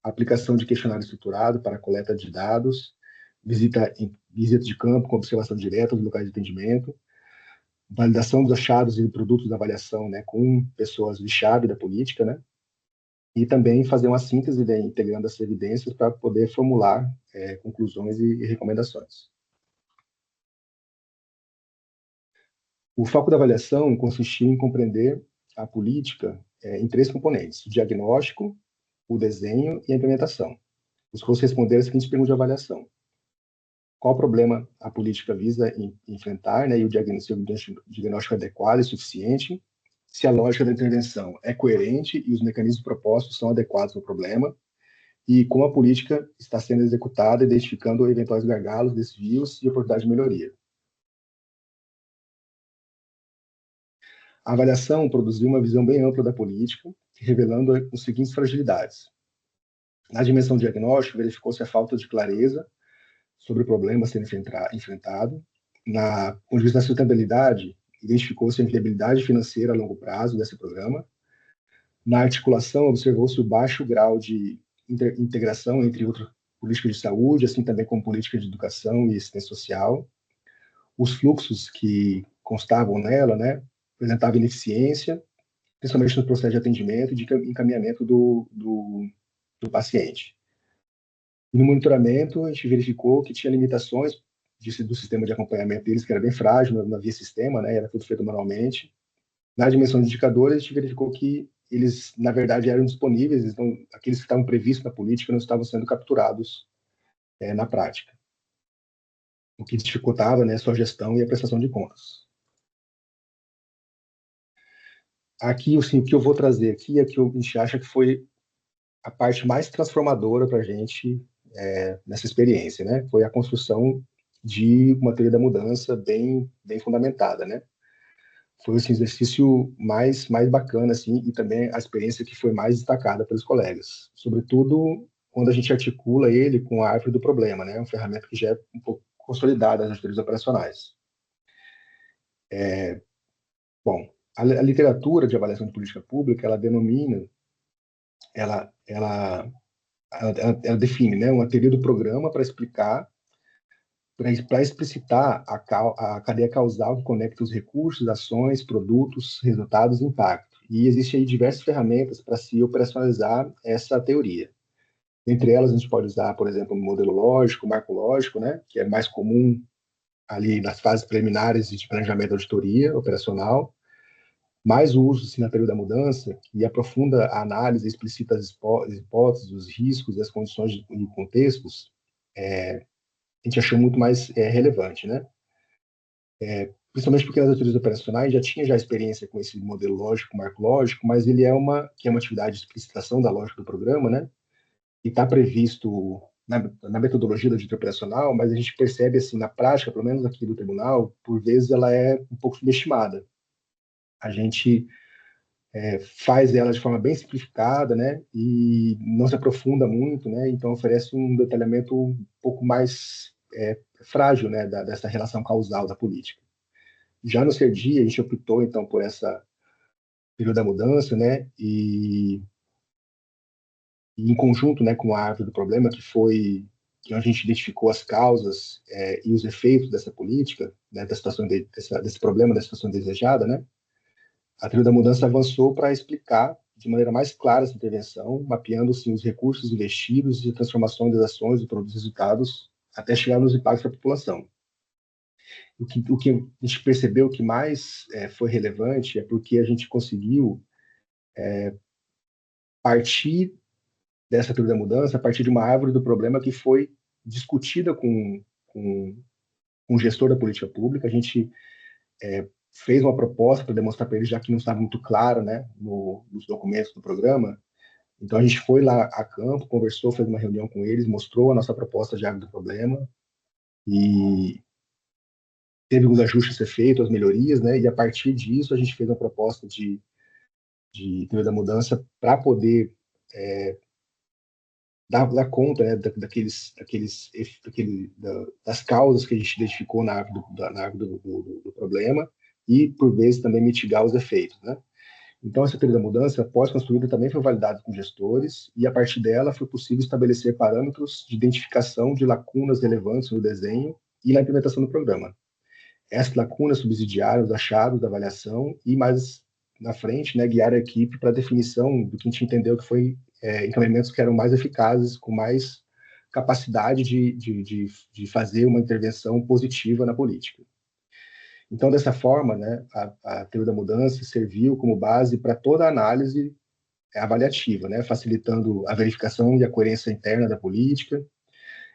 aplicação de questionário estruturado para coleta de dados, visita de campo com observação direta dos locais de atendimento, validação dos achados e produtos da avaliação, né, com pessoas de chave da política, né, e também fazer uma síntese, né, integrando as evidências para poder formular conclusões e recomendações. O foco da avaliação consistia em compreender a política em 3 componentes: o diagnóstico, o desenho e a implementação. Buscou-se responder as seguintes perguntas de avaliação: qual problema a política visa enfrentar, né, e o diagnóstico adequado e suficiente, se a lógica da intervenção é coerente e os mecanismos propostos são adequados ao problema, e como a política está sendo executada, identificando eventuais gargalos, desvios e oportunidades de melhoria. A avaliação produziu uma visão bem ampla da política, revelando as seguintes fragilidades. Na dimensão diagnóstica, verificou-se a falta de clareza sobre o problema a ser enfrentado. Na ponto de vista da sustentabilidade, identificou-se a inviabilidade financeira a longo prazo desse programa. Na articulação, observou-se o baixo grau de integração entre outras políticas de saúde, assim também como política de educação e assistência social. Os fluxos que constavam nela, né, apresentavam ineficiência, principalmente no processo de atendimento e de encaminhamento do paciente. E no monitoramento, a gente verificou que tinha limitações do sistema de acompanhamento deles, que era bem frágil, não havia sistema, né, era tudo feito manualmente. Na dimensão de indicadores, a gente verificou que eles, na verdade, eram disponíveis, então, aqueles que estavam previstos na política não estavam sendo capturados na prática, o que dificultava, né, a sua gestão e a prestação de contas. Aqui, assim, o que eu vou trazer aqui é que a gente acha que foi a parte mais transformadora para a gente nessa experiência, né? Foi a construção de uma teoria da mudança bem fundamentada, né? Foi esse exercício mais bacana, assim, e também a experiência que foi mais destacada pelos colegas, sobretudo quando a gente articula ele com a árvore do problema, né? Uma ferramenta que já é um pouco consolidada nas teorias operacionais. Bom, a literatura de avaliação de política pública, ela denomina, ela define, né, uma teoria do programa para explicar, para explicitar a cadeia causal que conecta os recursos, ações, produtos, resultados e impacto. E existem aí diversas ferramentas para se operacionalizar essa teoria. Entre elas, a gente pode usar, por exemplo, o modelo lógico, o marco lógico, né, que é mais comum ali nas fases preliminares de planejamento da auditoria operacional, mais o uso assim, na teoria da mudança, que aprofunda a análise, explicita as hipóteses, os riscos, as condições e contextos, a gente achou muito mais relevante, né? Principalmente porque nas teorias operacionais já tinha já experiência com esse modelo lógico, marco lógico, mas ele é uma atividade de explicitação da lógica do programa, né? E está previsto na metodologia da auditoria operacional, mas a gente percebe assim na prática, pelo menos aqui do tribunal, por vezes ela é um pouco subestimada. A gente faz ela de forma bem simplificada, né, e não se aprofunda muito, né, então oferece um detalhamento um pouco mais frágil, né, dessa relação causal da política. Já no CERDI, a gente optou, então, por essa período da mudança, né, e em conjunto, né, com a árvore do problema, que a gente identificou as causas e os efeitos dessa política, né, da situação desse problema, da situação desejada, né, a teoria da mudança avançou para explicar de maneira mais clara essa intervenção, mapeando assim, os recursos investidos e a transformação das ações e produtos resultados até chegar nos impactos para a população. O que a gente percebeu que mais foi relevante é porque a gente conseguiu partir dessa teoria da mudança, a partir de uma árvore do problema que foi discutida com o gestor da política pública. A gente fez uma proposta para demonstrar para ele, já que não estava muito claro, né, nos documentos do programa. Então, a gente foi lá a campo, conversou, fez uma reunião com eles, mostrou a nossa proposta de árvore do problema e teve alguns ajustes a ser feitos, as melhorias, né, e a partir disso a gente fez uma proposta de teoria da mudança para poder dar conta, né, das causas que a gente identificou na árvore do problema e, por vezes, também mitigar os efeitos, né? Então, essa teoria da mudança, pós-construída, também foi validada com gestores e, a partir dela, foi possível estabelecer parâmetros de identificação de lacunas relevantes no desenho e na implementação do programa. Essas lacunas subsidiaram os achados da avaliação e, mais na frente, né, guiaram a equipe para a definição do que a gente entendeu que foi encaminhamentos que eram mais eficazes, com mais capacidade de fazer uma intervenção positiva na política. Então, dessa forma, né, a teoria da mudança serviu como base para toda a análise avaliativa, né, facilitando a verificação e a coerência interna da política.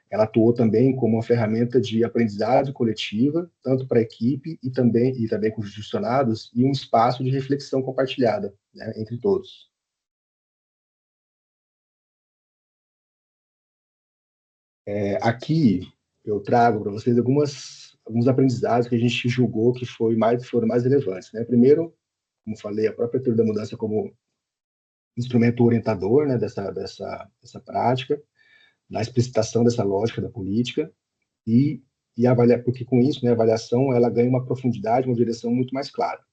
Ela atuou também como uma ferramenta de aprendizagem coletiva, tanto para a equipe e também com os gestionados, e um espaço de reflexão compartilhada, né, entre todos. Aqui eu trago para vocês alguns aprendizados que a gente julgou que foram mais relevantes, né? Primeiro, como falei, a própria teoria da mudança como instrumento orientador, né, dessa prática, na explicitação dessa lógica da política e avaliar, porque com isso, né, a avaliação ela ganha uma profundidade, uma direção muito mais clara.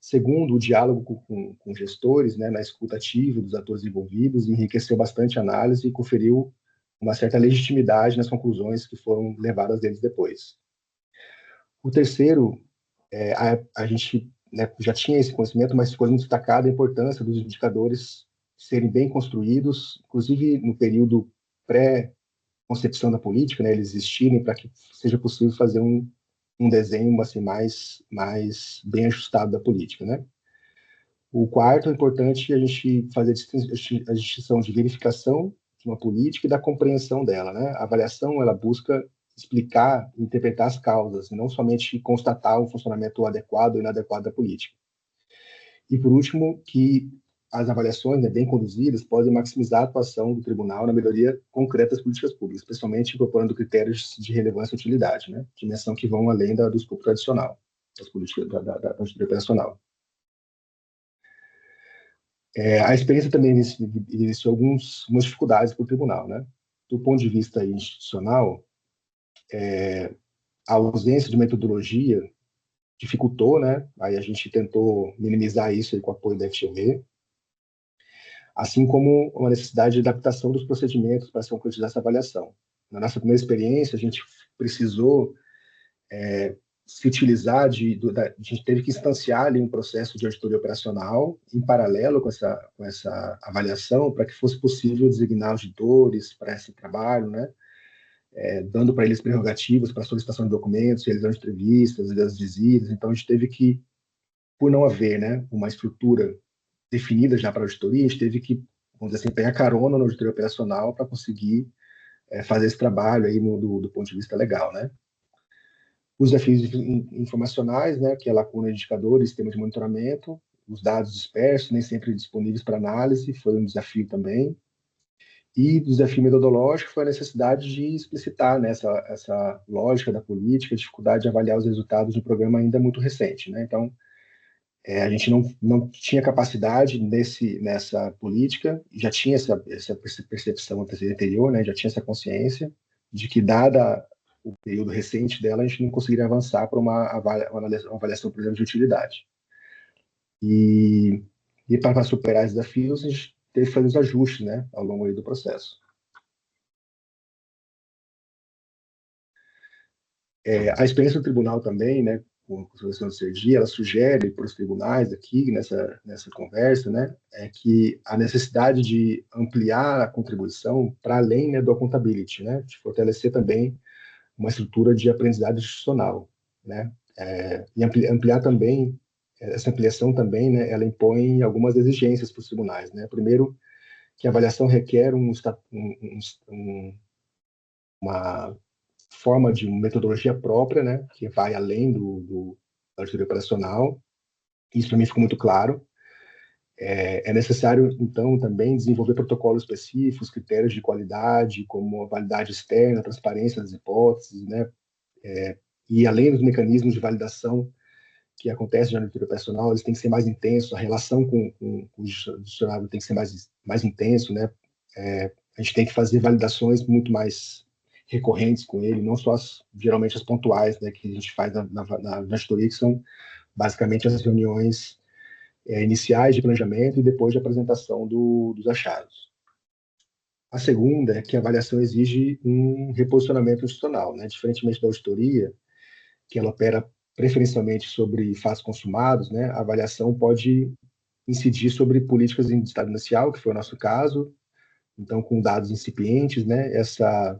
Segundo, o diálogo com gestores, né, na escuta ativa dos atores envolvidos, enriqueceu bastante a análise e conferiu uma certa legitimidade nas conclusões que foram levadas deles depois. O terceiro, a gente, né, já tinha esse conhecimento, mas ficou muito destacada a importância dos indicadores serem bem construídos, inclusive no período pré-concepção da política, né, eles existirem para que seja possível fazer um desenho assim, mais bem ajustado da política, né? O quarto, é importante a gente fazer a distinção de verificação de uma política e da compreensão dela, né? A avaliação, ela busca explicar, interpretar as causas, e não somente constatar o funcionamento adequado ou inadequado da política. E, por último, que as avaliações, né, bem conduzidas, podem maximizar a atuação do tribunal na melhoria concreta das políticas públicas, especialmente incorporando critérios de relevância e utilidade, né? Dimensão que vão além do escopo tradicional, das políticas da auditoria operacional. A experiência também iniciou algumas dificuldades para o tribunal, né? Do ponto de vista institucional, a ausência de metodologia dificultou, né? Aí a gente tentou minimizar isso aí com o apoio da FGV, assim como uma necessidade de adaptação dos procedimentos para se concretizar essa avaliação. Na nossa primeira experiência, a gente precisou se utilizar a gente teve que instanciar ali um processo de auditoria operacional em paralelo com essa avaliação para que fosse possível designar auditores para esse trabalho, né? Dando para eles prerrogativas para solicitação de documentos, realização de entrevistas, das visitas. Então, a gente teve que, por não haver, né, uma estrutura definida já para a auditoria, a gente teve que, vamos dizer assim, pegar carona na auditoria operacional para conseguir fazer esse trabalho aí do ponto de vista legal, né? Os desafios informacionais, né, que é a lacuna de indicadores, sistema de monitoramento, os dados dispersos, nem sempre disponíveis para análise, foi um desafio também. E o desafio metodológico foi a necessidade de explicitar, né, essa lógica da política, a dificuldade de avaliar os resultados de um programa ainda muito recente, né? Então, a gente não tinha capacidade nessa política, já tinha essa percepção anterior, né, já tinha essa consciência de que, dada o período recente dela, a gente não conseguiria avançar para uma avaliação, por exemplo, de utilidade. E para superar esses desafios, a gente teve que fazer os ajustes, né, ao longo do processo. A experiência do tribunal também, né, com a solução do CERDI, ela sugere para os tribunais aqui, nessa conversa, né, que a necessidade de ampliar a contribuição para além, né, do accountability, né, de fortalecer também uma estrutura de aprendizado institucional, né, e ampliar também essa ampliação também, né, ela impõe algumas exigências para os tribunais, né? Primeiro, que a avaliação requer uma forma de metodologia própria, né, que vai além da auditoria operacional. Isso para mim ficou muito claro. É necessário, então, também desenvolver protocolos específicos, critérios de qualidade, como a validade externa, a transparência das hipóteses, né, e além dos mecanismos de validação que acontecem na auditoria operacional, eles têm que ser mais intensos, a relação com o justiçado tem que ser mais intenso, né? A gente tem que fazer validações muito mais recorrentes com ele, não só geralmente as pontuais, né, que a gente faz na auditoria, que são basicamente as reuniões iniciais de planejamento e depois de apresentação dos achados. A segunda é que a avaliação exige um reposicionamento institucional, né? Diferentemente da auditoria, que ela opera preferencialmente sobre fatos consumados, né? A avaliação pode incidir sobre políticas em estado inicial, que foi o nosso caso, então com dados incipientes, né? Essa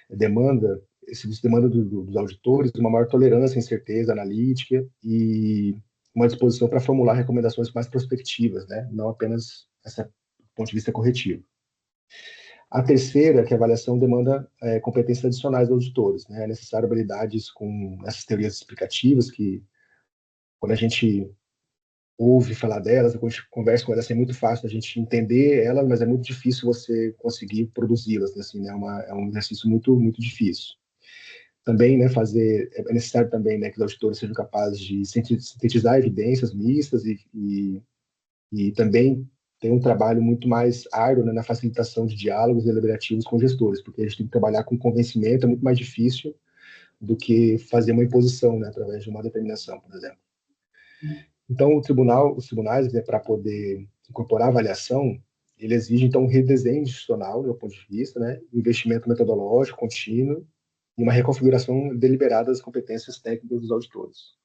demanda dos auditores uma maior tolerância, incerteza analítica e uma disposição para formular recomendações mais prospectivas, né? Não apenas essa ponto de vista corretivo. A terceira, que a avaliação demanda competências adicionais dos auditores, né? É necessário habilidades com essas teorias explicativas que, quando a gente ouve falar delas, quando a gente conversa com elas, é muito fácil a gente entender elas, mas é muito difícil você conseguir produzi-las, assim, né? É um exercício muito, muito difícil. Também, né, é necessário também, né, que os auditores sejam capazes de sintetizar evidências mistas e também tem um trabalho muito mais árduo, né, na facilitação de diálogos deliberativos com gestores, porque a gente tem que trabalhar com convencimento, é muito mais difícil do que fazer uma imposição, né, através de uma determinação, por exemplo. Então, os tribunais, né, para poder incorporar a avaliação, ele exige, então, um redesenho institucional, do meu ponto de vista, né, investimento metodológico contínuo e uma reconfiguração deliberada das competências técnicas dos auditores.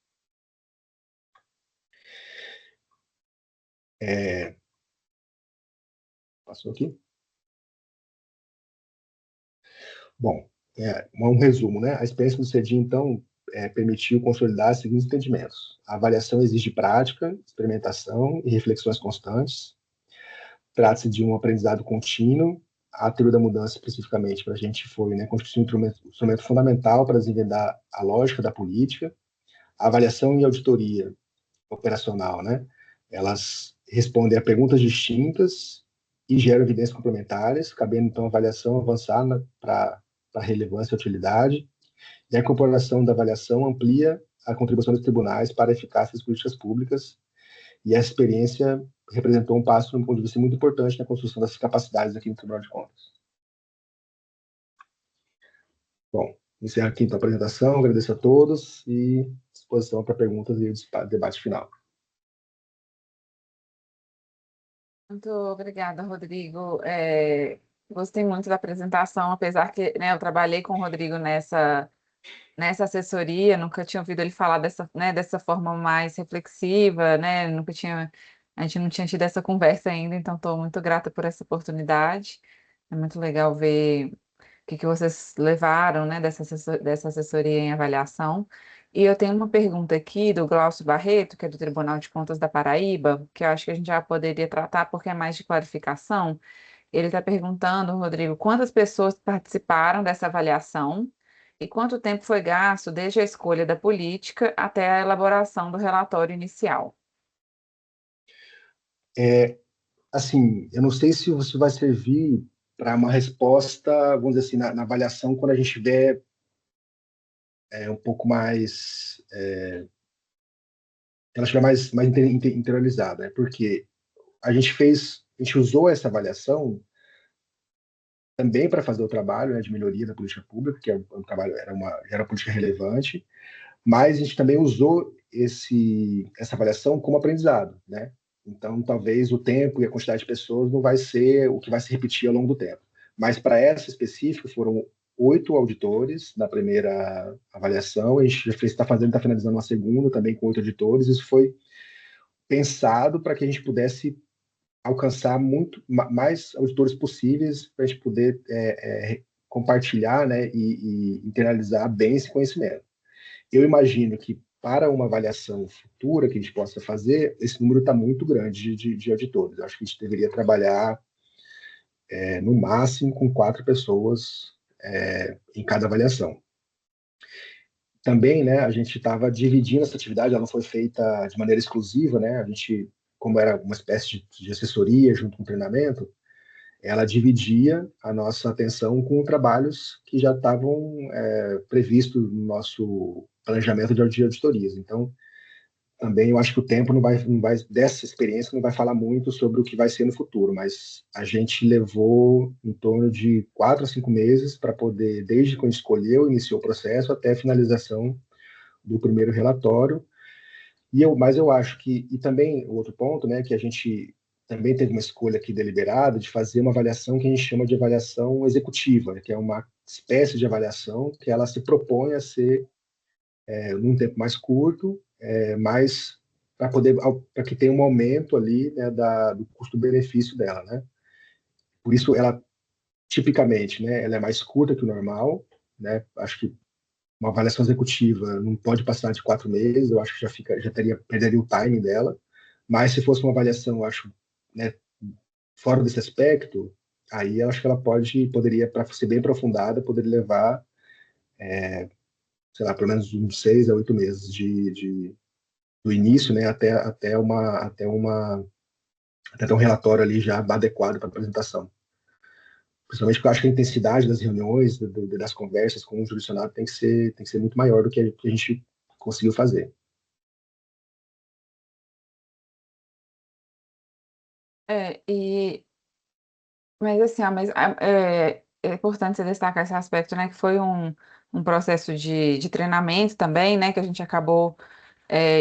Passou aqui? Bom, um resumo, né? A experiência do CEDI, então, permitiu consolidar os seguintes entendimentos. A avaliação exige prática, experimentação e reflexões constantes. Trata-se de um aprendizado contínuo. A teoria da mudança, especificamente, para a gente foi, né, constituir um instrumento fundamental para desvendar a lógica da política. A avaliação e auditoria operacional, né? Elas respondem a perguntas distintas e geram evidências complementares, cabendo, então, a avaliação avançar para a relevância e utilidade, e a incorporação da avaliação amplia a contribuição dos tribunais para a eficácia das políticas públicas, e essa experiência representou um passo, um ponto de vista muito importante na construção dessas capacidades aqui no Tribunal de Contas. Bom, encerro aqui então a apresentação, agradeço a todos e disposição para perguntas e o debate final. Muito obrigada, Rodrigo. Gostei muito da apresentação, apesar que, né, eu trabalhei com o Rodrigo nessa assessoria, nunca tinha ouvido ele falar dessa forma mais reflexiva, né? A gente não tinha tido essa conversa ainda, então estou muito grata por essa oportunidade. É muito legal ver o que vocês levaram, né, dessa assessoria em avaliação. E eu tenho uma pergunta aqui do Glaucio Barreto, que é do Tribunal de Contas da Paraíba, que eu acho que a gente já poderia tratar porque é mais de clarificação. Ele está perguntando, Rodrigo, quantas pessoas participaram dessa avaliação e quanto tempo foi gasto desde a escolha da política até a elaboração do relatório inicial? Assim, eu não sei se isso vai servir para uma resposta, vamos dizer assim, na avaliação, quando a gente tiver um pouco mais, ela estiver mais interiorizada, né? Porque a gente usou essa avaliação também para fazer o trabalho, né, de melhoria da política pública, que um trabalho era uma política relevante, mas a gente também usou essa avaliação como aprendizado, né? Então, talvez o tempo e a quantidade de pessoas não vai ser o que vai se repetir ao longo do tempo. Mas para essa específica, foram 8 auditores na primeira avaliação, a gente já está finalizando uma segunda também com 8 auditores. Isso foi pensado para que a gente pudesse alcançar muito mais auditores possíveis, para a gente poder compartilhar, né, e internalizar bem esse conhecimento. Eu imagino que para uma avaliação futura que a gente possa fazer, esse número está muito grande de auditores. Eu acho que a gente deveria trabalhar no máximo com 4 pessoas em cada avaliação. Também, né, a gente estava dividindo essa atividade, ela não foi feita de maneira exclusiva, né, a gente, como era uma espécie de assessoria junto com o treinamento, ela dividia a nossa atenção com trabalhos que já estavam previstos no nosso planejamento de auditorias. Então, também eu acho que o tempo não vai, dessa experiência não vai falar muito sobre o que vai ser no futuro, mas a gente levou em torno de 4 a 5 meses para poder, desde quando escolheu, iniciou o processo, até a finalização do primeiro relatório. Mas eu acho que, e também o outro ponto, né, que a gente também teve uma escolha aqui deliberada de fazer uma avaliação que a gente chama de avaliação executiva, que é uma espécie de avaliação que ela se propõe a ser num tempo mais curto, mas para que tenha um aumento ali, né, do custo-benefício dela, né? Por isso ela tipicamente, né, ela é mais curta que o normal, né? Acho que uma avaliação executiva não pode passar de 4 meses, eu acho que perderia o timing dela. Mas se fosse uma avaliação, eu acho, né, fora desse aspecto, aí eu acho que ela poderia, para ser bem aprofundada, poderia levar, sei lá, pelo menos uns 6 a 8 meses do início, né, até ter um relatório ali já adequado para apresentação. Principalmente porque eu acho que a intensidade das reuniões, das conversas com o jurisdicionado tem que ser muito maior do que a gente conseguiu fazer. Mas assim, é importante você destacar esse aspecto, né, que foi um processo de treinamento também, né, que a gente acabou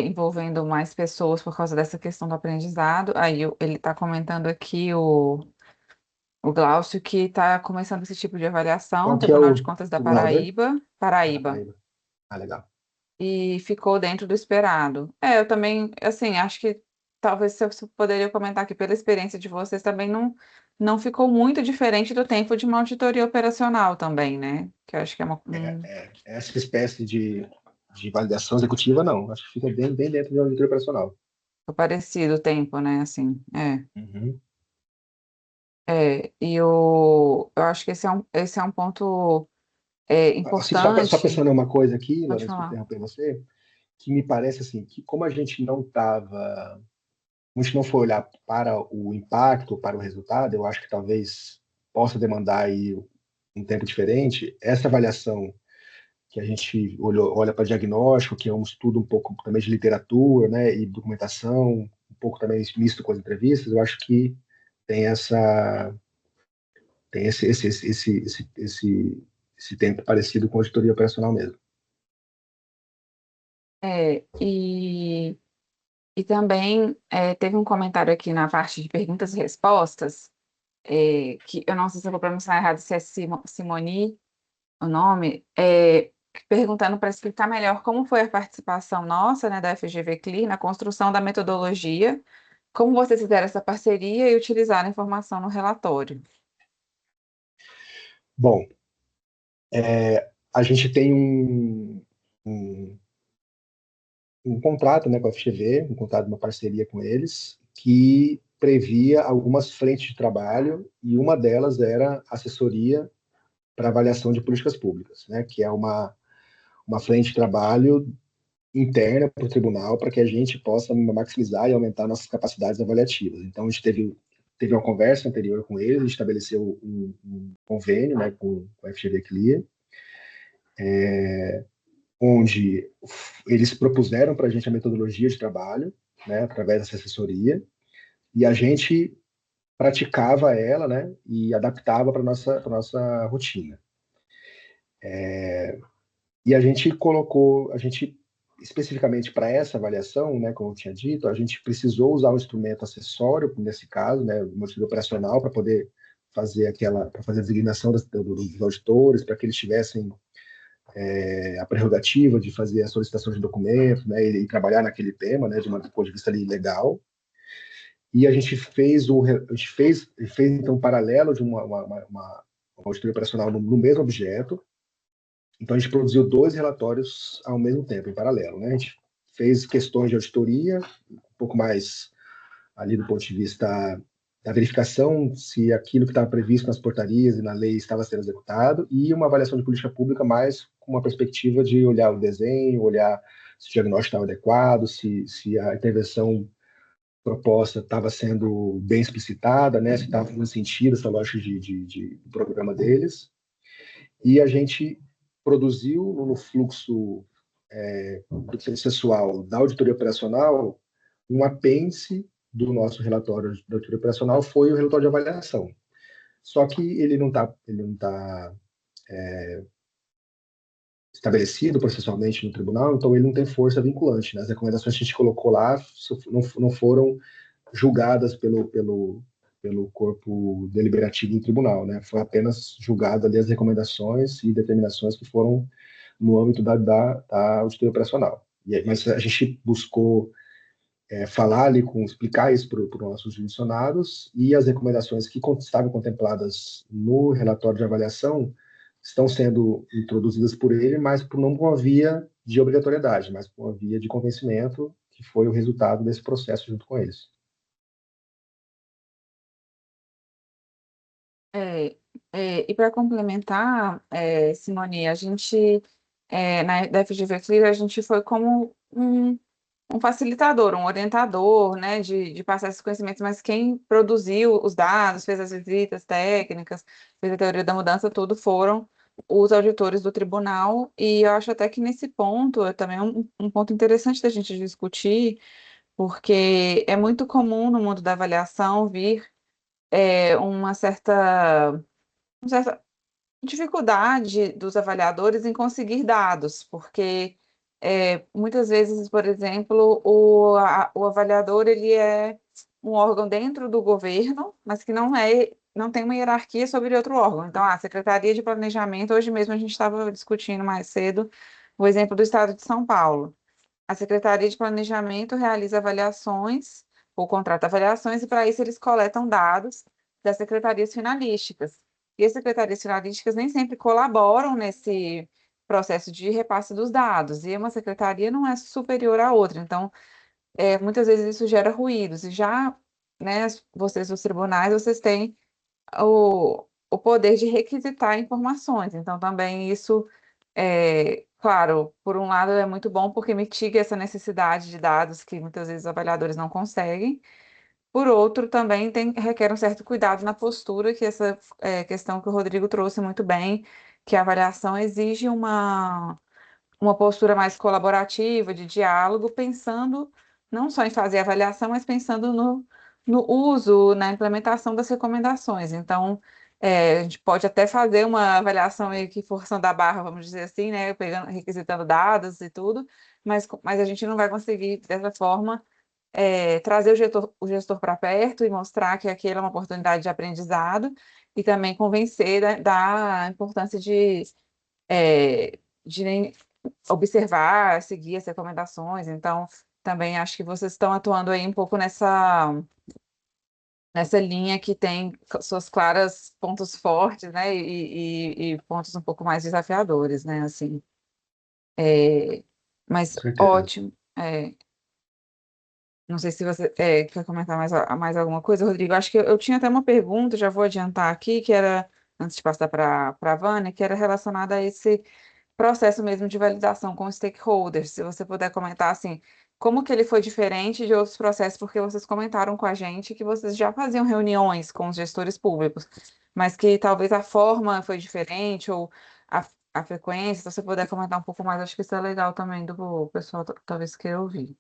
envolvendo mais pessoas por causa dessa questão do aprendizado. Aí ele está comentando aqui, o Glaucio, que está começando esse tipo de avaliação, Qual no que é Tribunal de Contas da o Glauber? Paraíba, Paraíba. Ah, legal. e ficou dentro do esperado. Eu também, assim, acho que talvez você poderia comentar que pela experiência de vocês também não ficou muito diferente do tempo de uma auditoria operacional também, né? Que eu acho que é Essa espécie de validação executiva, não. Acho que fica bem dentro de uma auditoria operacional. parecido o tempo, né? Assim, Uhum. eu acho que esse é um ponto Assim, só importante. pensando em uma coisa aqui, Pode Lourenço, que falar. interromper você, que me parece assim, que como a gente não foi olhar para o impacto, para o resultado, eu acho que talvez possa demandar aí um tempo diferente. Essa avaliação que a gente olha para diagnóstico, que é um estudo um pouco também de literatura, né, e documentação, um pouco também misto com as entrevistas, eu acho que tem tem esse tempo parecido com a auditoria operacional mesmo. E também teve um comentário aqui na parte de perguntas e respostas, que eu não sei se eu vou pronunciar errado, se é Simoni o nome, perguntando para explicar melhor como foi a participação nossa, né, da FGV CLI na construção da metodologia, como vocês fizeram essa parceria e utilizaram a informação no relatório. Bom, a gente tem um contrato, né, com a FGV, um contrato de uma parceria com eles, que previa algumas frentes de trabalho, e uma delas era assessoria para avaliação de políticas públicas, né, que é uma frente de trabalho interna para o tribunal para que a gente possa maximizar e aumentar nossas capacidades avaliativas. Então, a gente teve uma conversa anterior com eles, a gente estabeleceu um convênio, né, com a FGV CLIA, onde eles propuseram para a gente a metodologia de trabalho, né, através dessa assessoria, e a gente praticava ela, né, e adaptava para nossa rotina. E a gente especificamente para essa avaliação, né, como eu tinha dito, a gente precisou usar um instrumento acessório, nesse caso, né, uma estrutura operacional, para poder fazer a designação dos auditores, para que eles tivessem a prerrogativa de fazer a solicitação de documentos, né, e trabalhar naquele tema, né, de um ponto de vista ali legal. E a gente fez então um paralelo de uma auditoria operacional no mesmo objeto. Então a gente produziu 2 relatórios ao mesmo tempo, em paralelo, né? A gente fez questões de auditoria, um pouco mais ali do ponto de vista da verificação se aquilo que estava previsto nas portarias e na lei estava sendo executado, e uma avaliação de política pública mais com uma perspectiva de olhar o desenho, olhar se o diagnóstico estava adequado, se a intervenção proposta estava sendo bem explicitada, né, se estava fazendo sentido essa lógica do programa deles. E a gente produziu no fluxo processual da auditoria operacional um apêndice do nosso relatório de auditoria operacional, foi o relatório de avaliação. Só que ele não tá estabelecido processualmente no tribunal, então ele não tem força vinculante, né? As recomendações que a gente colocou lá não foram julgadas pelo corpo deliberativo do tribunal, né? Foi apenas julgado ali as recomendações e determinações que foram no âmbito da auditoria operacional. Mas a gente buscou falar ali, explicar isso para os nossos jurisdicionados, e as recomendações que estavam contempladas no relatório de avaliação estão sendo introduzidas por ele, mas não por uma via de obrigatoriedade, mas por uma via de convencimento, que foi o resultado desse processo junto com eles. E para complementar, Simone, a gente, da FGV Clear, a gente foi como um facilitador, um orientador, né, de passar esses conhecimentos, mas quem produziu os dados, fez as visitas técnicas, fez a teoria da mudança, tudo foram os auditores do tribunal, e eu acho até que nesse ponto é também um ponto interessante da gente discutir, porque é muito comum no mundo da avaliação vir uma certa dificuldade dos avaliadores em conseguir dados, porque muitas vezes, por exemplo, o avaliador ele é um órgão dentro do governo, mas que não tem uma hierarquia sobre outro órgão. Então, a Secretaria de Planejamento, hoje mesmo a gente estava discutindo mais cedo o exemplo do Estado de São Paulo. A Secretaria de Planejamento realiza avaliações, ou contrata avaliações, e para isso eles coletam dados das secretarias finalísticas. E as secretarias finalísticas nem sempre colaboram nesse processo de repasse dos dados, e uma secretaria não é superior à outra, então, muitas vezes isso gera ruídos, e já, né, vocês dos tribunais, vocês têm o poder de requisitar informações, então também isso, claro, por um lado é muito bom porque mitiga essa necessidade de dados que muitas vezes os avaliadores não conseguem, por outro, também requer um certo cuidado na postura, que essa questão que o Rodrigo trouxe muito bem, que a avaliação exige uma postura mais colaborativa, de diálogo, pensando não só em fazer a avaliação, mas pensando no uso, na implementação das recomendações. Então, a gente pode até fazer uma avaliação meio que forçando a barra, vamos dizer assim, né, requisitando dados e tudo, mas a gente não vai conseguir, dessa forma, trazer o gestor para perto e mostrar que aquilo é uma oportunidade de aprendizado e também convencer da importância de observar, seguir as recomendações. Então, também acho que vocês estão atuando aí um pouco nessa linha que tem suas claras pontos fortes, né, e pontos um pouco mais desafiadores, né, assim. Mas ótimo. Não sei se você quer comentar mais alguma coisa, Rodrigo. Acho que eu tinha até uma pergunta, já vou adiantar aqui, que era, antes de passar para a Vânia, que era relacionada a esse processo mesmo de validação com os stakeholders. Se você puder comentar, assim, como que ele foi diferente de outros processos, porque vocês comentaram com a gente que vocês já faziam reuniões com os gestores públicos, mas que talvez a forma foi diferente, ou a frequência, se você puder comentar um pouco mais, acho que isso é legal também do pessoal, talvez queira ouvir.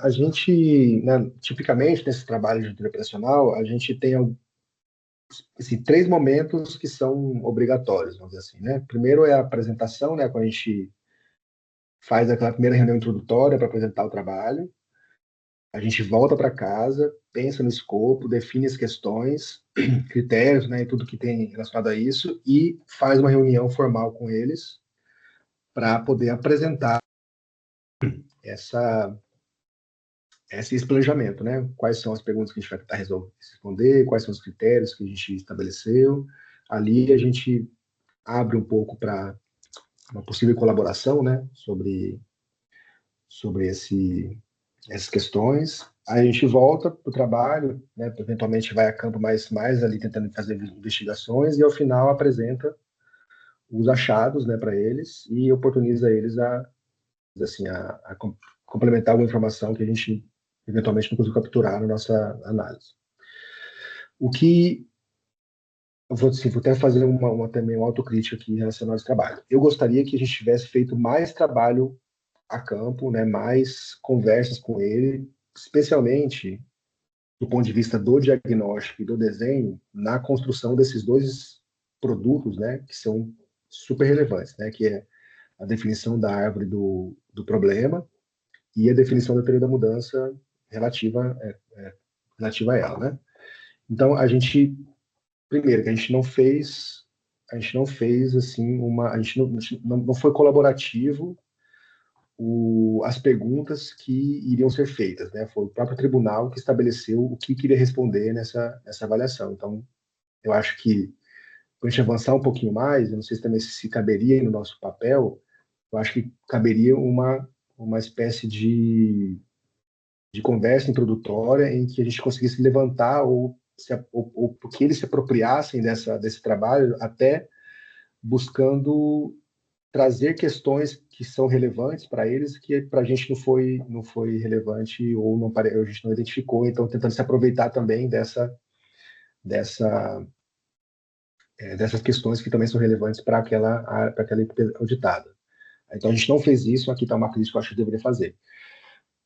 A gente, né, tipicamente, nesse trabalho de auditoria operacional, a gente tem assim, 3 momentos que são obrigatórios, vamos dizer assim, né? Primeiro é a apresentação, né, quando a gente faz aquela primeira reunião introdutória para apresentar o trabalho. A gente volta para casa, pensa no escopo, define as questões, critérios, né, e tudo que tem relacionado a isso, e faz uma reunião formal com eles para poder apresentar esse planejamento, né? Quais são as perguntas que a gente vai tentar responder, quais são os critérios que a gente estabeleceu. Ali a gente abre um pouco para uma possível colaboração, né? Sobre sobre essas questões. Aí a gente volta para o trabalho, né, eventualmente vai a campo mais ali tentando fazer investigações e ao final apresenta os achados, né, para eles e oportuniza eles assim, a complementar alguma informação que a gente eventualmente não conseguiu capturar na nossa análise. O que eu vou, assim, vou até fazer também uma autocrítica aqui relacionada ao trabalho. Eu gostaria que a gente tivesse feito mais trabalho a campo, né, mais conversas com ele, especialmente do ponto de vista do diagnóstico e do desenho, na construção desses dois produtos, né, que são super relevantes, né, que é a definição da árvore do problema e a definição da teoria da mudança relativa, relativa a ela, né? Então, primeiro, que a gente não fez, assim, a gente não foi colaborativo as perguntas que iriam ser feitas, né? Foi o próprio tribunal que estabeleceu o que queria responder nessa avaliação. Então, eu acho que, para a gente avançar um pouquinho mais, eu não sei se também se caberia no nosso papel, eu acho que caberia uma espécie de conversa introdutória em que a gente conseguisse levantar ou que eles se apropriassem desse trabalho, até buscando trazer questões que são relevantes para eles, que para a gente não foi relevante ou a gente não identificou, então tentando se aproveitar também dessas questões que também são relevantes para aquela equipe auditada. Então a gente não fez isso, aqui está uma crítica que eu acho que deveria fazer.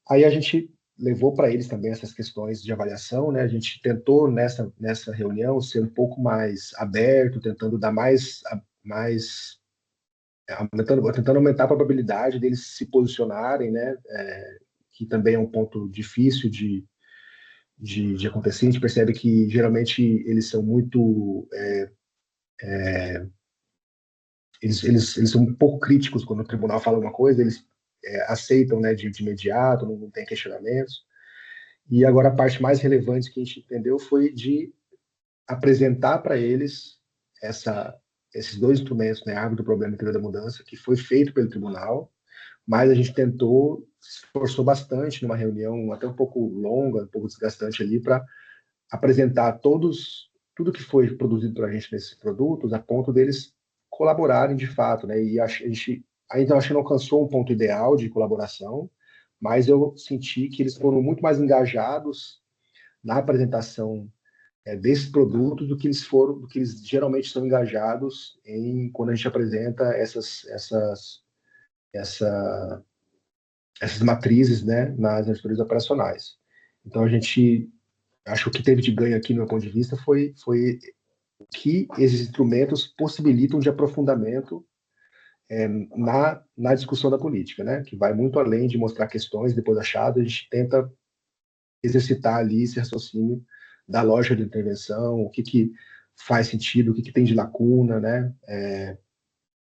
Aí a gente levou para eles também essas questões de avaliação, né? A gente tentou nessa reunião ser um pouco mais aberto, tentando dar tentando aumentar a probabilidade deles se posicionarem, né? Que também é um ponto difícil de acontecer. A gente percebe que geralmente eles são muito eles são um pouco críticos quando o tribunal fala uma coisa, eles aceitam, né, de imediato, não tem questionamentos. E agora a parte mais relevante que a gente entendeu foi de apresentar para eles esses dois instrumentos, né, a árvore do problema e a teoria da mudança, que foi feito pelo tribunal, mas a gente tentou, se esforçou bastante numa reunião até um pouco longa, um pouco desgastante ali, para apresentar tudo que foi produzido para a gente nesses produtos, a ponto deles colaborarem de fato, né? E a gente ainda acho que não alcançou um ponto ideal de colaboração, mas eu senti que eles foram muito mais engajados na apresentação desses produtos do que eles geralmente são engajados quando a gente apresenta essas matrizes, né, nas auditoриas operacionais. Então a gente acho que o que teve de ganho aqui no meu ponto de vista foi que esses instrumentos possibilitam de aprofundamento na discussão da política, né? Que vai muito além de mostrar questões depois achadas, a gente tenta exercitar ali esse raciocínio da lógica de intervenção, o que faz sentido, o que tem de lacuna, né?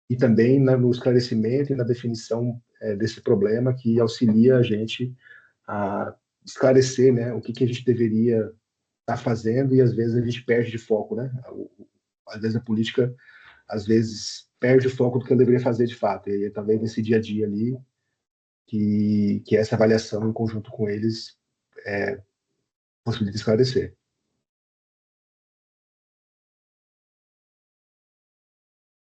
E também no esclarecimento e na definição desse problema que auxilia a gente a esclarecer, né? O que a gente deveria estar fazendo e às vezes a gente perde de foco, né? Às vezes a política, às vezes perde o foco do que eu deveria fazer de fato. E aí, talvez nesse dia a dia ali, que essa avaliação em conjunto com eles possibilita esclarecer.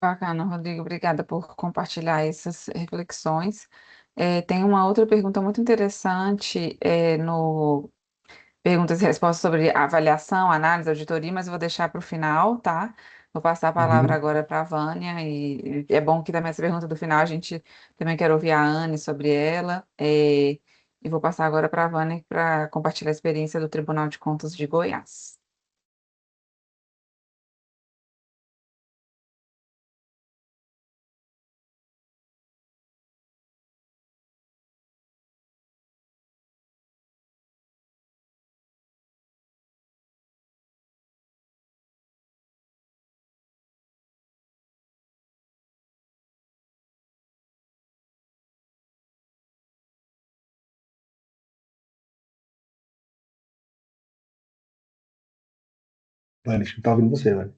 Bacana, Rodrigo. Obrigada por compartilhar essas reflexões. Tem uma outra pergunta muito interessante no perguntas e respostas sobre avaliação, análise, auditoria, mas eu vou deixar para o final, tá? Vou passar a palavra Uhum. agora para a Vânia, e é bom que também essa pergunta do final a gente também quer ouvir a Anne sobre ela. E vou passar agora para a Vânia para compartilhar a experiência do Tribunal de Contas de Goiás. Vânia, acho que não tá ouvindo você, Vânia.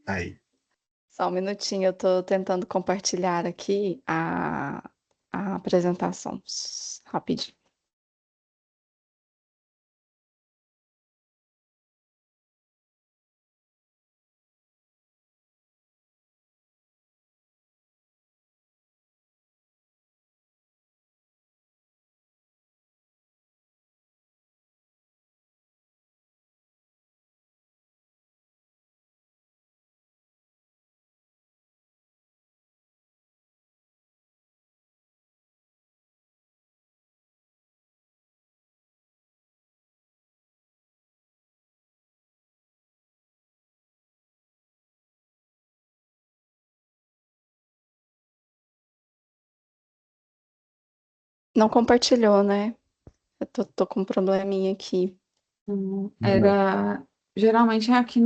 Aí. Só um minutinho, eu estou tentando compartilhar aqui a apresentação. Rapidinho. Não compartilhou, né? Eu tô com um probleminha aqui. Era geralmente é aqui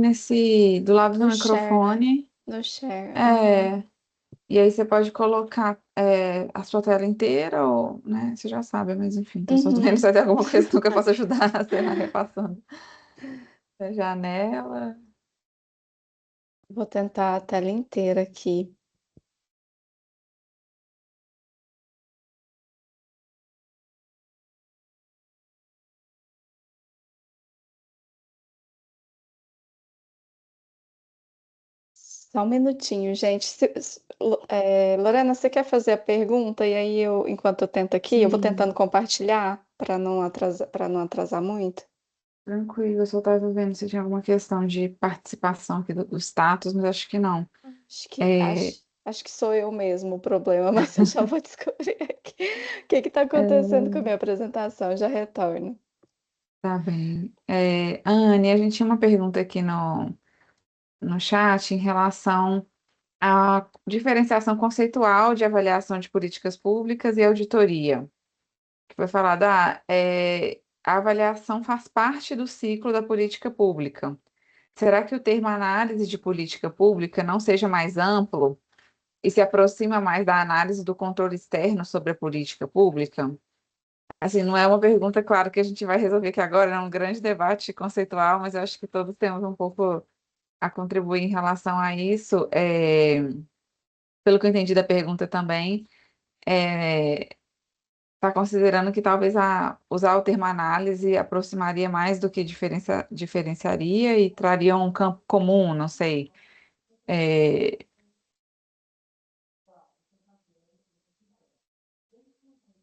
do lado do No share, né? microfone. No share. E aí você pode colocar a sua tela inteira, ou, né? Você já sabe, mas enfim, tô só vendo se vai ter alguma questão que eu possa ajudar, sei lá, repassando. A janela. Vou tentar a tela inteira aqui. Só um minutinho, gente. Lorena, você quer fazer a pergunta? E aí, enquanto eu tento aqui, eu vou Sim. tentando compartilhar para não atrasar muito. Tranquilo, eu só estava vendo se tinha alguma questão de participação aqui do status, mas acho que não. Acho que sou eu mesmo o problema, mas eu já vou descobrir aqui o que está acontecendo com a minha apresentação. Já retorno. Tá bem. Anne, a gente tinha uma pergunta aqui no chat em relação à diferenciação conceitual de avaliação de políticas públicas e auditoria, que foi falado, a avaliação faz parte do ciclo da política pública. Será que o termo análise de política pública não seja mais amplo e se aproxima mais da análise do controle externo sobre a política pública? Assim, não é uma pergunta, claro, que a gente vai resolver aqui agora, é um grande debate conceitual, mas eu acho que todos temos um pouco a contribuir em relação a isso. Pelo que eu entendi da pergunta também, está considerando que talvez usar o termo análise aproximaria mais do que diferenciaria e traria um campo comum, não sei.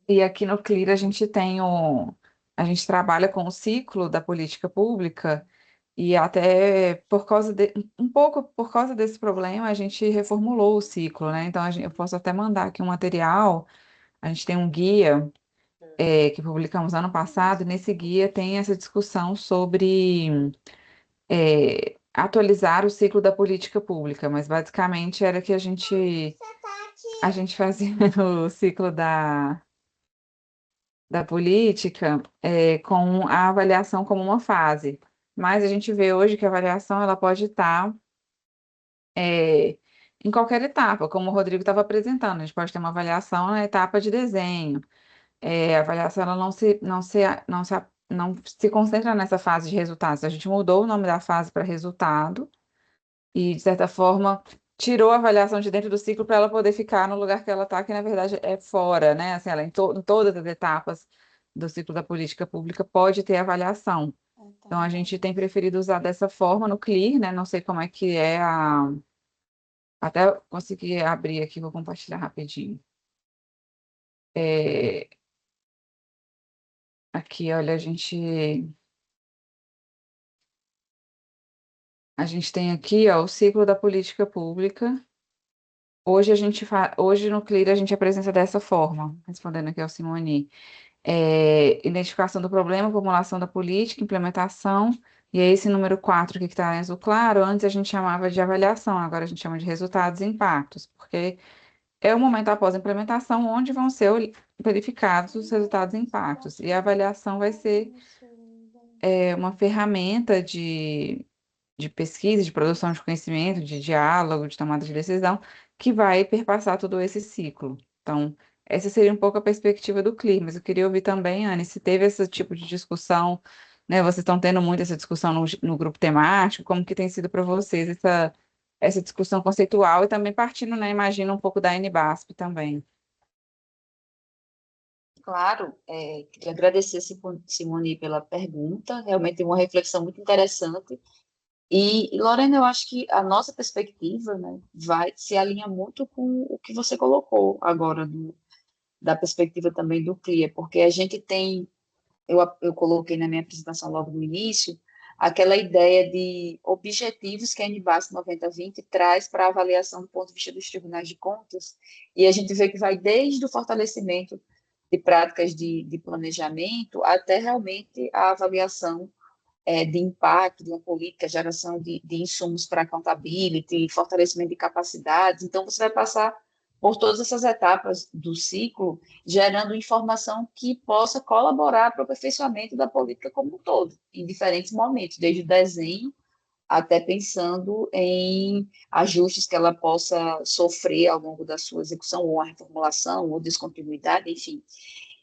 E aqui no CLIR a gente trabalha com o ciclo da política pública e até um pouco por causa desse problema a gente reformulou o ciclo, né? Então eu posso até mandar aqui um material. A gente tem um guia que publicamos ano passado, e nesse guia tem essa discussão sobre atualizar o ciclo da política pública, mas basicamente era que a gente fazia o ciclo da política com a avaliação como uma fase. Mas a gente vê hoje que a avaliação ela pode estar em qualquer etapa, como o Rodrigo estava apresentando. A gente pode ter uma avaliação na etapa de desenho. A avaliação ela não se concentra nessa fase de resultados. A gente mudou o nome da fase para resultado e, de certa forma, tirou a avaliação de dentro do ciclo para ela poder ficar no lugar que ela está, que na verdade é fora, né? Assim, ela em todas as etapas do ciclo da política pública pode ter avaliação. Então, a gente tem preferido usar dessa forma no CLIR, né? Não sei como é que é Até eu conseguir abrir aqui, vou compartilhar rapidinho. Aqui, olha, a gente tem aqui, ó, o ciclo da política pública. Hoje no CLIR a gente apresenta dessa forma, respondendo aqui ao Simoni. Identificação do problema, formulação da política, implementação, e aí esse número 4 aqui que está em azul claro, antes a gente chamava de avaliação, agora a gente chama de resultados e impactos, porque é o momento após a implementação onde vão ser verificados os resultados e impactos, e a avaliação vai ser uma ferramenta de pesquisa, de produção de conhecimento, de diálogo, de tomada de decisão, que vai perpassar todo esse ciclo. Então, essa seria um pouco a perspectiva do CLIR, mas eu queria ouvir também, Anne, se teve esse tipo de discussão, né? Vocês estão tendo muito essa discussão no grupo temático, como que tem sido para vocês essa discussão conceitual e também partindo, né, imagino, um pouco da NBASP também. Claro, queria agradecer, Simone, pela pergunta, realmente é uma reflexão muito interessante. E, Lorena, eu acho que a nossa perspectiva, né, se alinha muito com o que você colocou agora, da perspectiva também do CLIA, porque a gente tem, eu coloquei na minha apresentação logo no início, aquela ideia de objetivos que a NBAS 9020 traz para a avaliação do ponto de vista dos tribunais de contas, e a gente vê que vai desde o fortalecimento de práticas de planejamento até realmente a avaliação de impacto de uma política, geração de insumos para accountability, fortalecimento de capacidades. Então, você vai passar por todas essas etapas do ciclo, gerando informação que possa colaborar para o aperfeiçoamento da política como um todo, em diferentes momentos, desde o desenho até pensando em ajustes que ela possa sofrer ao longo da sua execução, ou a reformulação, ou descontinuidade, enfim.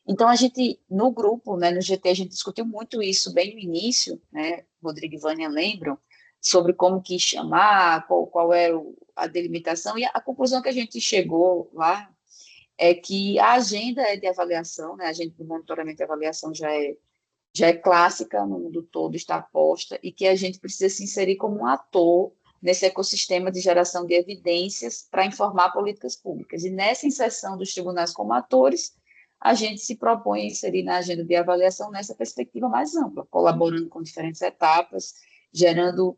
Então, a gente, no grupo, né, no GT, a gente discutiu muito isso bem no início, né, Rodrigo e Vânia lembram, sobre como que chamar, qual era a delimitação, e a conclusão que a gente chegou lá é que a agenda é de avaliação, né, a agenda de monitoramento e avaliação já é clássica no mundo todo, está posta, e que a gente precisa se inserir como um ator nesse ecossistema de geração de evidências para informar políticas públicas. E nessa inserção dos tribunais como atores, a gente se propõe a inserir na agenda de avaliação nessa perspectiva mais ampla, colaborando com diferentes etapas, gerando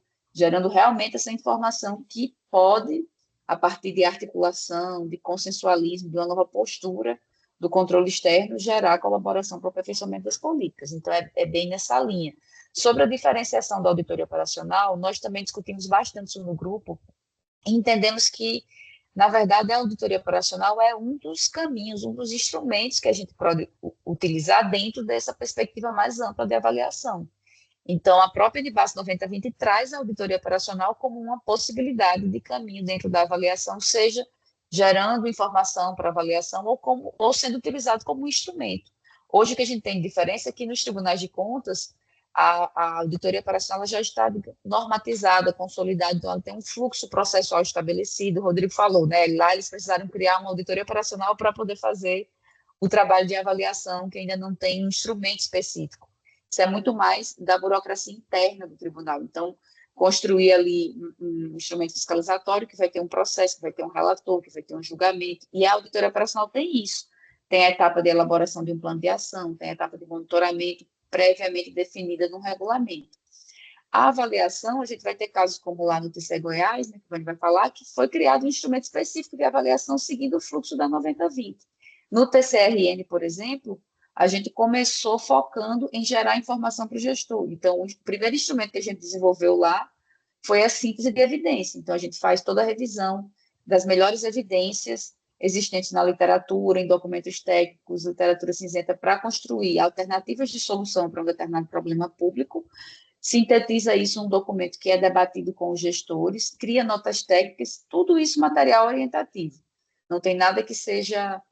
realmente essa informação que pode, a partir de articulação, de consensualismo, de uma nova postura, do controle externo, gerar colaboração para o aperfeiçoamento das políticas. Então, é bem nessa linha. Sobre a diferenciação da auditoria operacional, nós também discutimos bastante isso no grupo, e entendemos que, na verdade, a auditoria operacional é um dos caminhos, um dos instrumentos que a gente pode utilizar dentro dessa perspectiva mais ampla de avaliação. Então, a própria NBAS 9020 traz a auditoria operacional como uma possibilidade de caminho dentro da avaliação, seja gerando informação para avaliação ou sendo utilizado como um instrumento. Hoje, o que a gente tem de diferença é que nos tribunais de contas, a auditoria operacional já está normatizada, consolidada, então ela tem um fluxo processual estabelecido. O Rodrigo falou, né? Lá eles precisaram criar uma auditoria operacional para poder fazer o trabalho de avaliação, que ainda não tem um instrumento específico. Isso é muito mais da burocracia interna do tribunal. Então, construir ali um instrumento fiscalizatório que vai ter um processo, que vai ter um relator, que vai ter um julgamento, e a auditoria operacional tem isso. Tem a etapa de elaboração de um plano de ação, tem a etapa de monitoramento previamente definida no regulamento. A avaliação, a gente vai ter casos como lá no TCE Goiás, né, que a gente vai falar, que foi criado um instrumento específico de avaliação seguindo o fluxo da 9020. No TCRN, por exemplo, a gente começou focando em gerar informação para o gestor. Então, o primeiro instrumento que a gente desenvolveu lá foi a síntese de evidência. Então, a gente faz toda a revisão das melhores evidências existentes na literatura, em documentos técnicos, literatura cinzenta, para construir alternativas de solução para um determinado problema público, sintetiza isso em um documento que é debatido com os gestores, cria notas técnicas, tudo isso material orientativo. Não tem nada que seja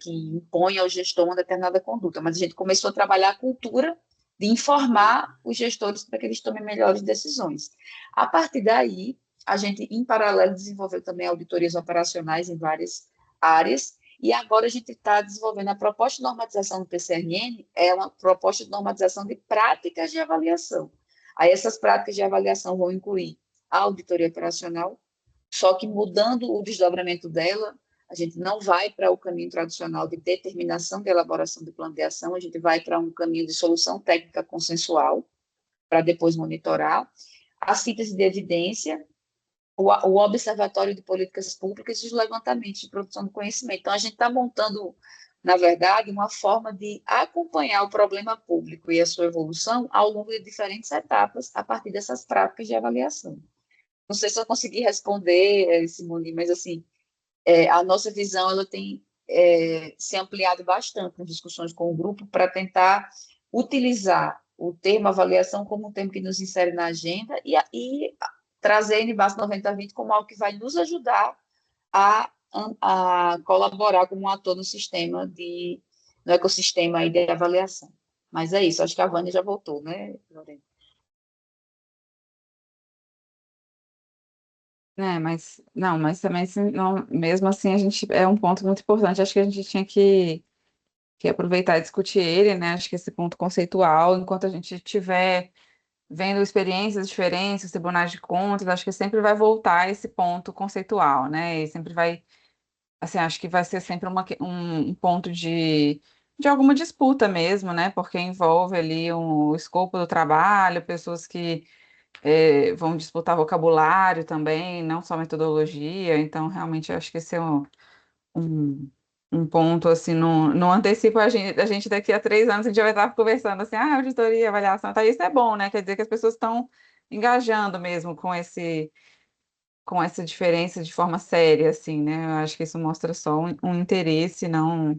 que impõe ao gestor uma determinada conduta, mas a gente começou a trabalhar a cultura de informar os gestores para que eles tomem melhores decisões. A partir daí, a gente, em paralelo, desenvolveu também auditorias operacionais em várias áreas, e agora a gente está desenvolvendo a proposta de normatização do PCRN, é uma proposta de normatização de práticas de avaliação. Aí essas práticas de avaliação vão incluir a auditoria operacional, só que mudando o desdobramento dela, a gente não vai para o caminho tradicional de determinação de elaboração do plano de ação, a gente vai para um caminho de solução técnica consensual, para depois monitorar, a síntese de evidência, o observatório de políticas públicas e os levantamentos de produção do conhecimento. Então, a gente está montando, na verdade, uma forma de acompanhar o problema público e a sua evolução ao longo de diferentes etapas, a partir dessas práticas de avaliação. Não sei se eu consegui responder, Simone, mas, assim, a nossa visão ela tem se ampliado bastante nas discussões com o grupo para tentar utilizar o termo avaliação como um termo que nos insere na agenda e trazer a NBAS 9020 como algo que vai nos ajudar a colaborar como um ator no no ecossistema aí de avaliação. Mas é isso, acho que a Vânia já voltou, né, Lorena? Mas não, mas também não, mesmo assim a gente é um ponto muito importante. Acho que a gente tinha que que aproveitar e discutir ele, né? Acho que esse ponto conceitual, enquanto a gente estiver vendo experiências diferentes, tribunais de contas, acho que sempre vai voltar a esse ponto conceitual, né? E sempre vai, assim, acho que vai ser sempre um ponto de alguma disputa mesmo, né? Porque envolve ali o escopo do trabalho, pessoas que vão disputar vocabulário também, não só metodologia. Então, realmente, eu acho que esse é um, um ponto, assim, não antecipa a gente daqui a 3 anos, a gente vai estar conversando assim, auditoria, avaliação, tá? Isso é bom, né? Quer dizer que as pessoas estão engajando mesmo com essa diferença de forma séria, assim, né? Eu acho que isso mostra só um interesse, não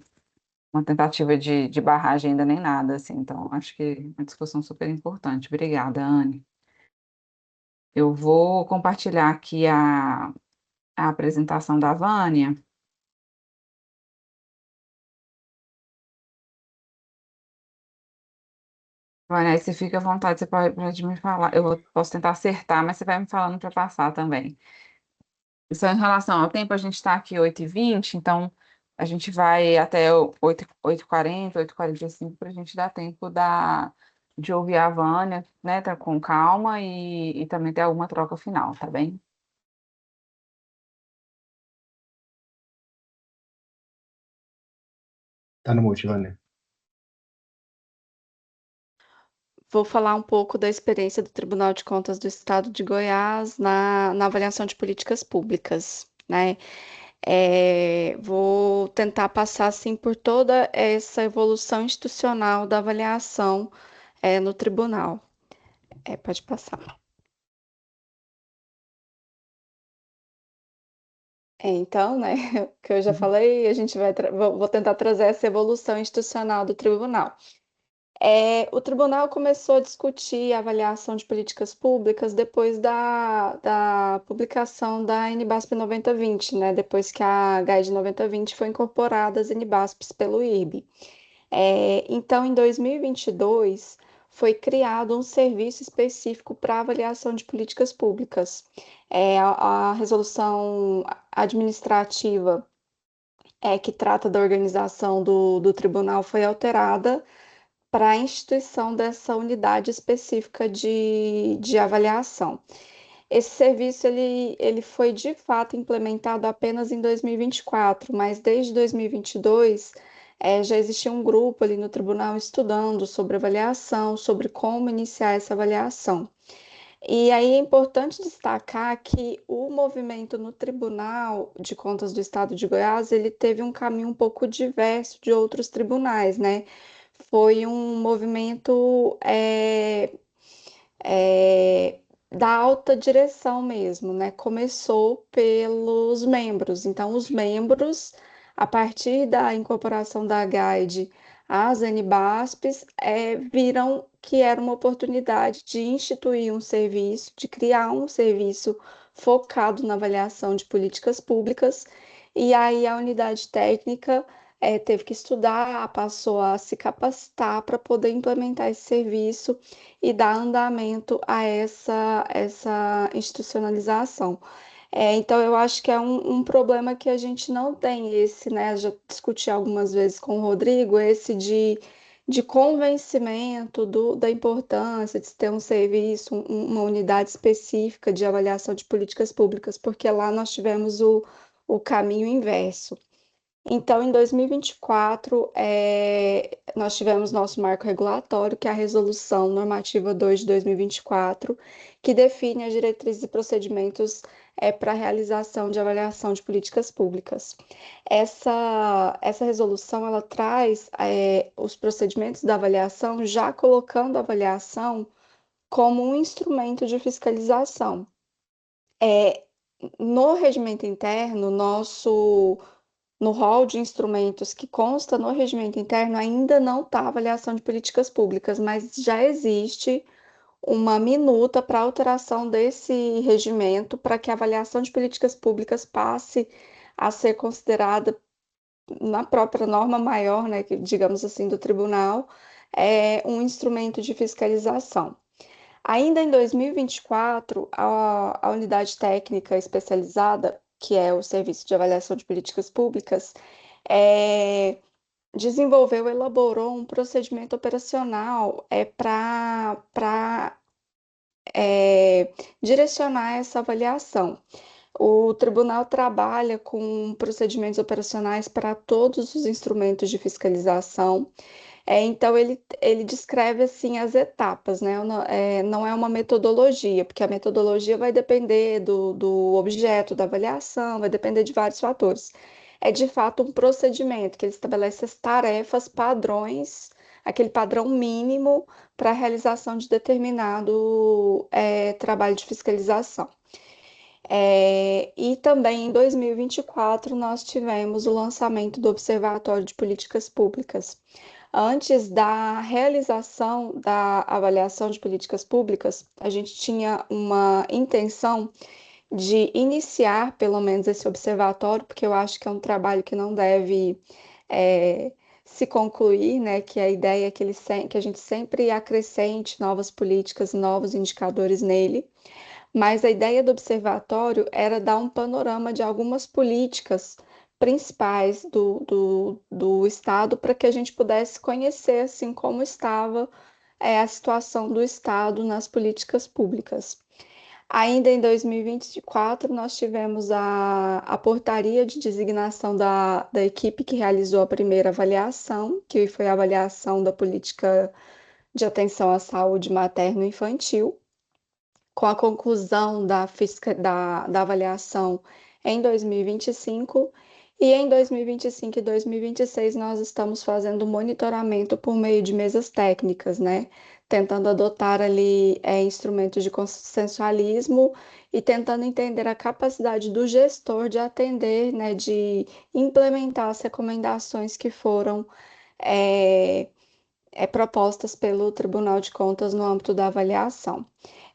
uma tentativa de barragem ainda nem nada, assim. Então, acho que é uma discussão super importante. Obrigada, Anne. Eu vou compartilhar aqui a apresentação da Vânia. Vânia, aí você fica à vontade, você pode me falar. Posso tentar acertar, mas você vai me falando para passar também. Isso em relação ao tempo, a gente está aqui 8h20, então a gente vai até 8h40, 8h45, para a gente dar tempo de ouvir a Vânia, né, tá com calma e também ter alguma troca final, tá bem? Tá no mute, Vânia. Vou falar um pouco da experiência do Tribunal de Contas do Estado de Goiás na avaliação de políticas públicas, né? Vou tentar passar assim por toda essa evolução institucional da avaliação no tribunal. Pode passar. Então, né, o que eu já falei, a gente vou tentar trazer essa evolução institucional do tribunal. O tribunal começou a discutir a avaliação de políticas públicas depois da publicação da NBASP 9020, né? Depois que a GAID 9020 foi incorporada às NBASPs pelo IRB. Então, em 2022, foi criado um serviço específico para avaliação de políticas públicas. A resolução administrativa que trata da organização do tribunal foi alterada para a instituição dessa unidade específica de avaliação. Esse serviço ele foi de fato implementado apenas em 2024, mas desde 2022 já existia um grupo ali no tribunal estudando sobre avaliação, sobre como iniciar essa avaliação. E aí é importante destacar que o movimento no Tribunal de Contas do Estado de Goiás, ele teve um caminho um pouco diverso de outros tribunais, né? Foi um movimento da alta direção mesmo, né? Começou pelos membros. Então, os membros, a partir da incorporação da GAID às NBASPs, viram que era uma oportunidade de instituir um serviço, de criar um serviço focado na avaliação de políticas públicas, e aí a unidade técnica teve que estudar, passou a se capacitar para poder implementar esse serviço e dar andamento a essa institucionalização. Então, eu acho que é um problema que a gente não tem esse, né? Já discuti algumas vezes com o Rodrigo, esse de convencimento da importância de se ter um serviço, uma unidade específica de avaliação de políticas públicas, porque lá nós tivemos o caminho inverso. Então, em 2024, nós tivemos nosso marco regulatório, que é a Resolução Normativa 2 de 2024, que define as diretrizes e procedimentos para a realização de avaliação de políticas públicas. Essa resolução, ela traz os procedimentos da avaliação, já colocando a avaliação como um instrumento de fiscalização. No regimento interno, no rol de instrumentos que consta no regimento interno, ainda não está a avaliação de políticas públicas, mas já existe uma minuta para alteração desse regimento, para que a avaliação de políticas públicas passe a ser considerada na própria norma maior, né, digamos assim, do tribunal, um instrumento de fiscalização. Ainda em 2024, a unidade técnica especializada, que é o Serviço de Avaliação de Políticas Públicas, desenvolveu, elaborou um procedimento operacional para direcionar essa avaliação. O tribunal trabalha com procedimentos operacionais para todos os instrumentos de fiscalização. Então, ele descreve assim as etapas, né? Não é uma metodologia, porque a metodologia vai depender do objeto da avaliação, vai depender de vários fatores. É de fato um procedimento que ele estabelece as tarefas, padrões, aquele padrão mínimo para a realização de determinado trabalho de fiscalização. E também em 2024 nós tivemos o lançamento do Observatório de Políticas Públicas. Antes da realização da avaliação de políticas públicas, a gente tinha uma intenção de iniciar, pelo menos, esse observatório, porque eu acho que é um trabalho que não deve se concluir, né? Que a ideia é que a gente sempre acrescente novas políticas, novos indicadores nele. Mas a ideia do observatório era dar um panorama de algumas políticas principais do Estado para que a gente pudesse conhecer assim como estava a situação do Estado nas políticas públicas. Ainda em 2024, nós tivemos a portaria de designação da equipe que realizou a primeira avaliação, que foi a avaliação da política de atenção à saúde materno-infantil, com a conclusão da avaliação em 2025, e em 2025 e 2026 nós estamos fazendo monitoramento por meio de mesas técnicas, né? Tentando adotar ali instrumentos de consensualismo e tentando entender a capacidade do gestor de atender, né, de implementar as recomendações que foram propostas pelo Tribunal de Contas no âmbito da avaliação.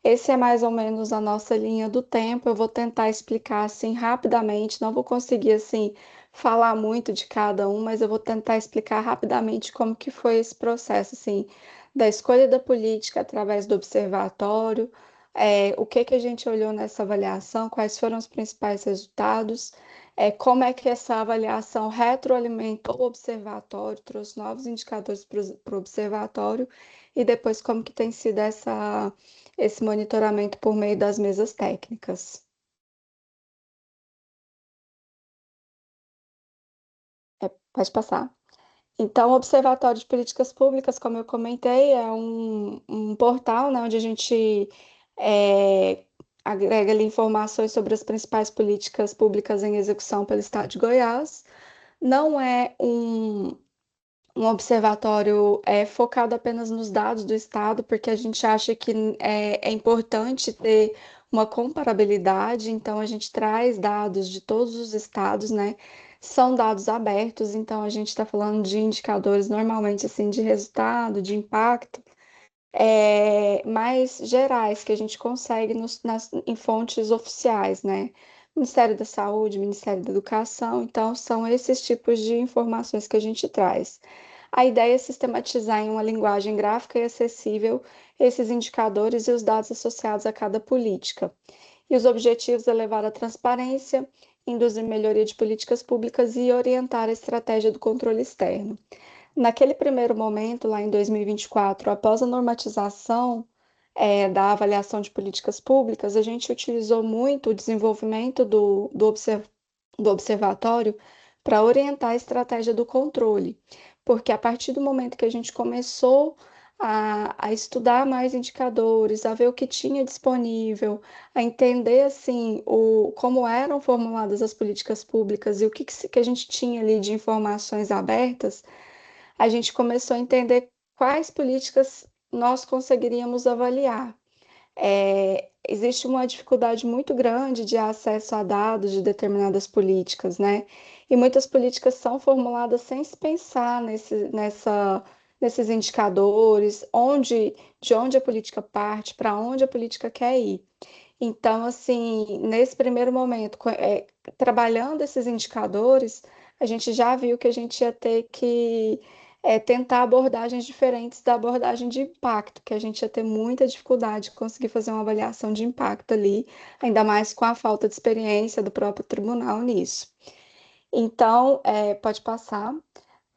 Esse é mais ou menos a nossa linha do tempo. Eu vou tentar explicar assim rapidamente, não vou conseguir assim falar muito de cada um, mas eu vou tentar explicar rapidamente como que foi esse processo assim da escolha da política através do observatório, o que que a gente olhou nessa avaliação, quais foram os principais resultados, como é que essa avaliação retroalimentou o observatório, trouxe novos indicadores para o observatório, e depois como que tem sido esse monitoramento por meio das mesas técnicas. Pode passar. Então, o Observatório de Políticas Públicas, como eu comentei, é um portal, né, onde a gente agrega ali informações sobre as principais políticas públicas em execução pelo Estado de Goiás. Não é um observatório focado apenas nos dados do Estado, porque a gente acha que é importante ter uma comparabilidade, então a gente traz dados de todos os estados, né? São dados abertos, então a gente está falando de indicadores normalmente assim de resultado, de impacto, mais gerais que a gente consegue em fontes oficiais, né? Ministério da Saúde, Ministério da Educação, então são esses tipos de informações que a gente traz. A ideia é sistematizar em uma linguagem gráfica e acessível esses indicadores e os dados associados a cada política. E os objetivos é levar a transparência, induzir melhoria de políticas públicas e orientar a estratégia do controle externo. Naquele primeiro momento, lá em 2024, após a normatização da avaliação de políticas públicas, a gente utilizou muito o desenvolvimento do observatório para orientar a estratégia do controle, porque a partir do momento que a gente começou a estudar mais indicadores, a ver o que tinha disponível, a entender assim como eram formuladas as políticas públicas e o que a gente tinha ali de informações abertas, a gente começou a entender quais políticas nós conseguiríamos avaliar. Existe uma dificuldade muito grande de acesso a dados de determinadas políticas, né? E muitas políticas são formuladas sem se pensar nesses indicadores, de onde a política parte, para onde a política quer ir. Então, assim, nesse primeiro momento, trabalhando esses indicadores, a gente já viu que a gente ia ter que tentar abordagens diferentes da abordagem de impacto, que a gente ia ter muita dificuldade de conseguir fazer uma avaliação de impacto ali, ainda mais com a falta de experiência do próprio tribunal nisso. Então, pode passar.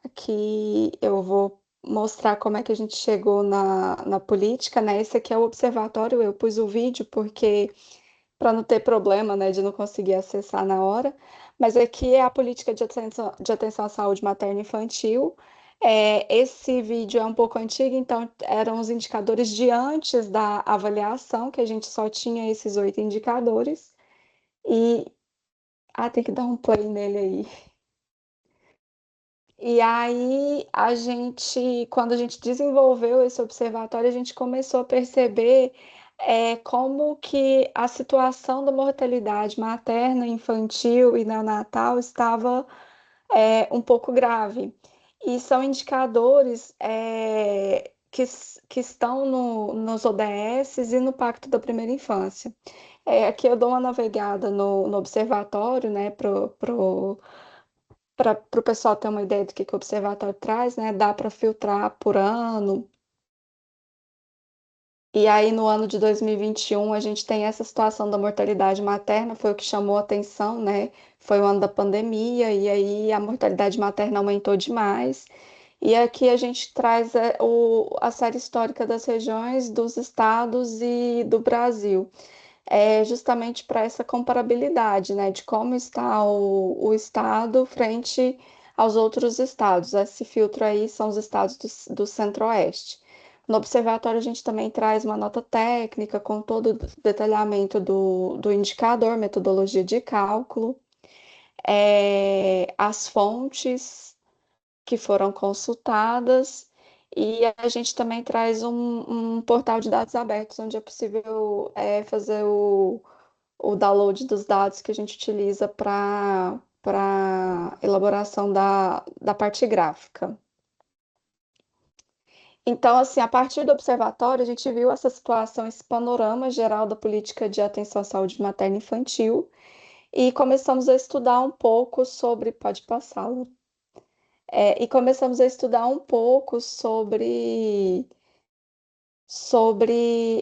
Aqui eu vou mostrar como é que a gente chegou na política, né? Esse aqui é o observatório, eu pus o vídeo porque para não ter problema, né, de não conseguir acessar na hora. Mas aqui é a política de atenção à saúde materna e infantil. Esse vídeo é um pouco antigo, então eram os indicadores de antes da avaliação, que a gente só tinha esses 8 indicadores. E. Ah, tem que dar um play nele aí. E aí, quando a gente desenvolveu esse observatório, a gente começou a perceber como que a situação da mortalidade materna, infantil e neonatal estava um pouco grave. E são indicadores que estão nos ODS e no Pacto da Primeira Infância. Aqui eu dou uma navegada no observatório, né, para o pessoal ter uma ideia do que o observatório traz, né? Dá para filtrar por ano. E aí, no ano de 2021, a gente tem essa situação da mortalidade materna, foi o que chamou a atenção, né? Foi o ano da pandemia, e aí a mortalidade materna aumentou demais. E aqui a gente traz a série histórica das regiões, dos estados e do Brasil. Justamente para essa comparabilidade, né, de como está o estado frente aos outros estados. Esse filtro aí são os estados do Centro-Oeste. No observatório, a gente também traz uma nota técnica com todo o detalhamento do indicador, metodologia de cálculo, as fontes que foram consultadas, e a gente também traz um portal de dados abertos, onde é possível fazer o download dos dados que a gente utiliza para elaboração da parte gráfica. Então, assim, a partir do observatório, a gente viu essa situação, esse panorama geral da política de atenção à saúde materna e infantil, e começamos a estudar um pouco sobre. Pode passar, Lu. E começamos a estudar um pouco sobre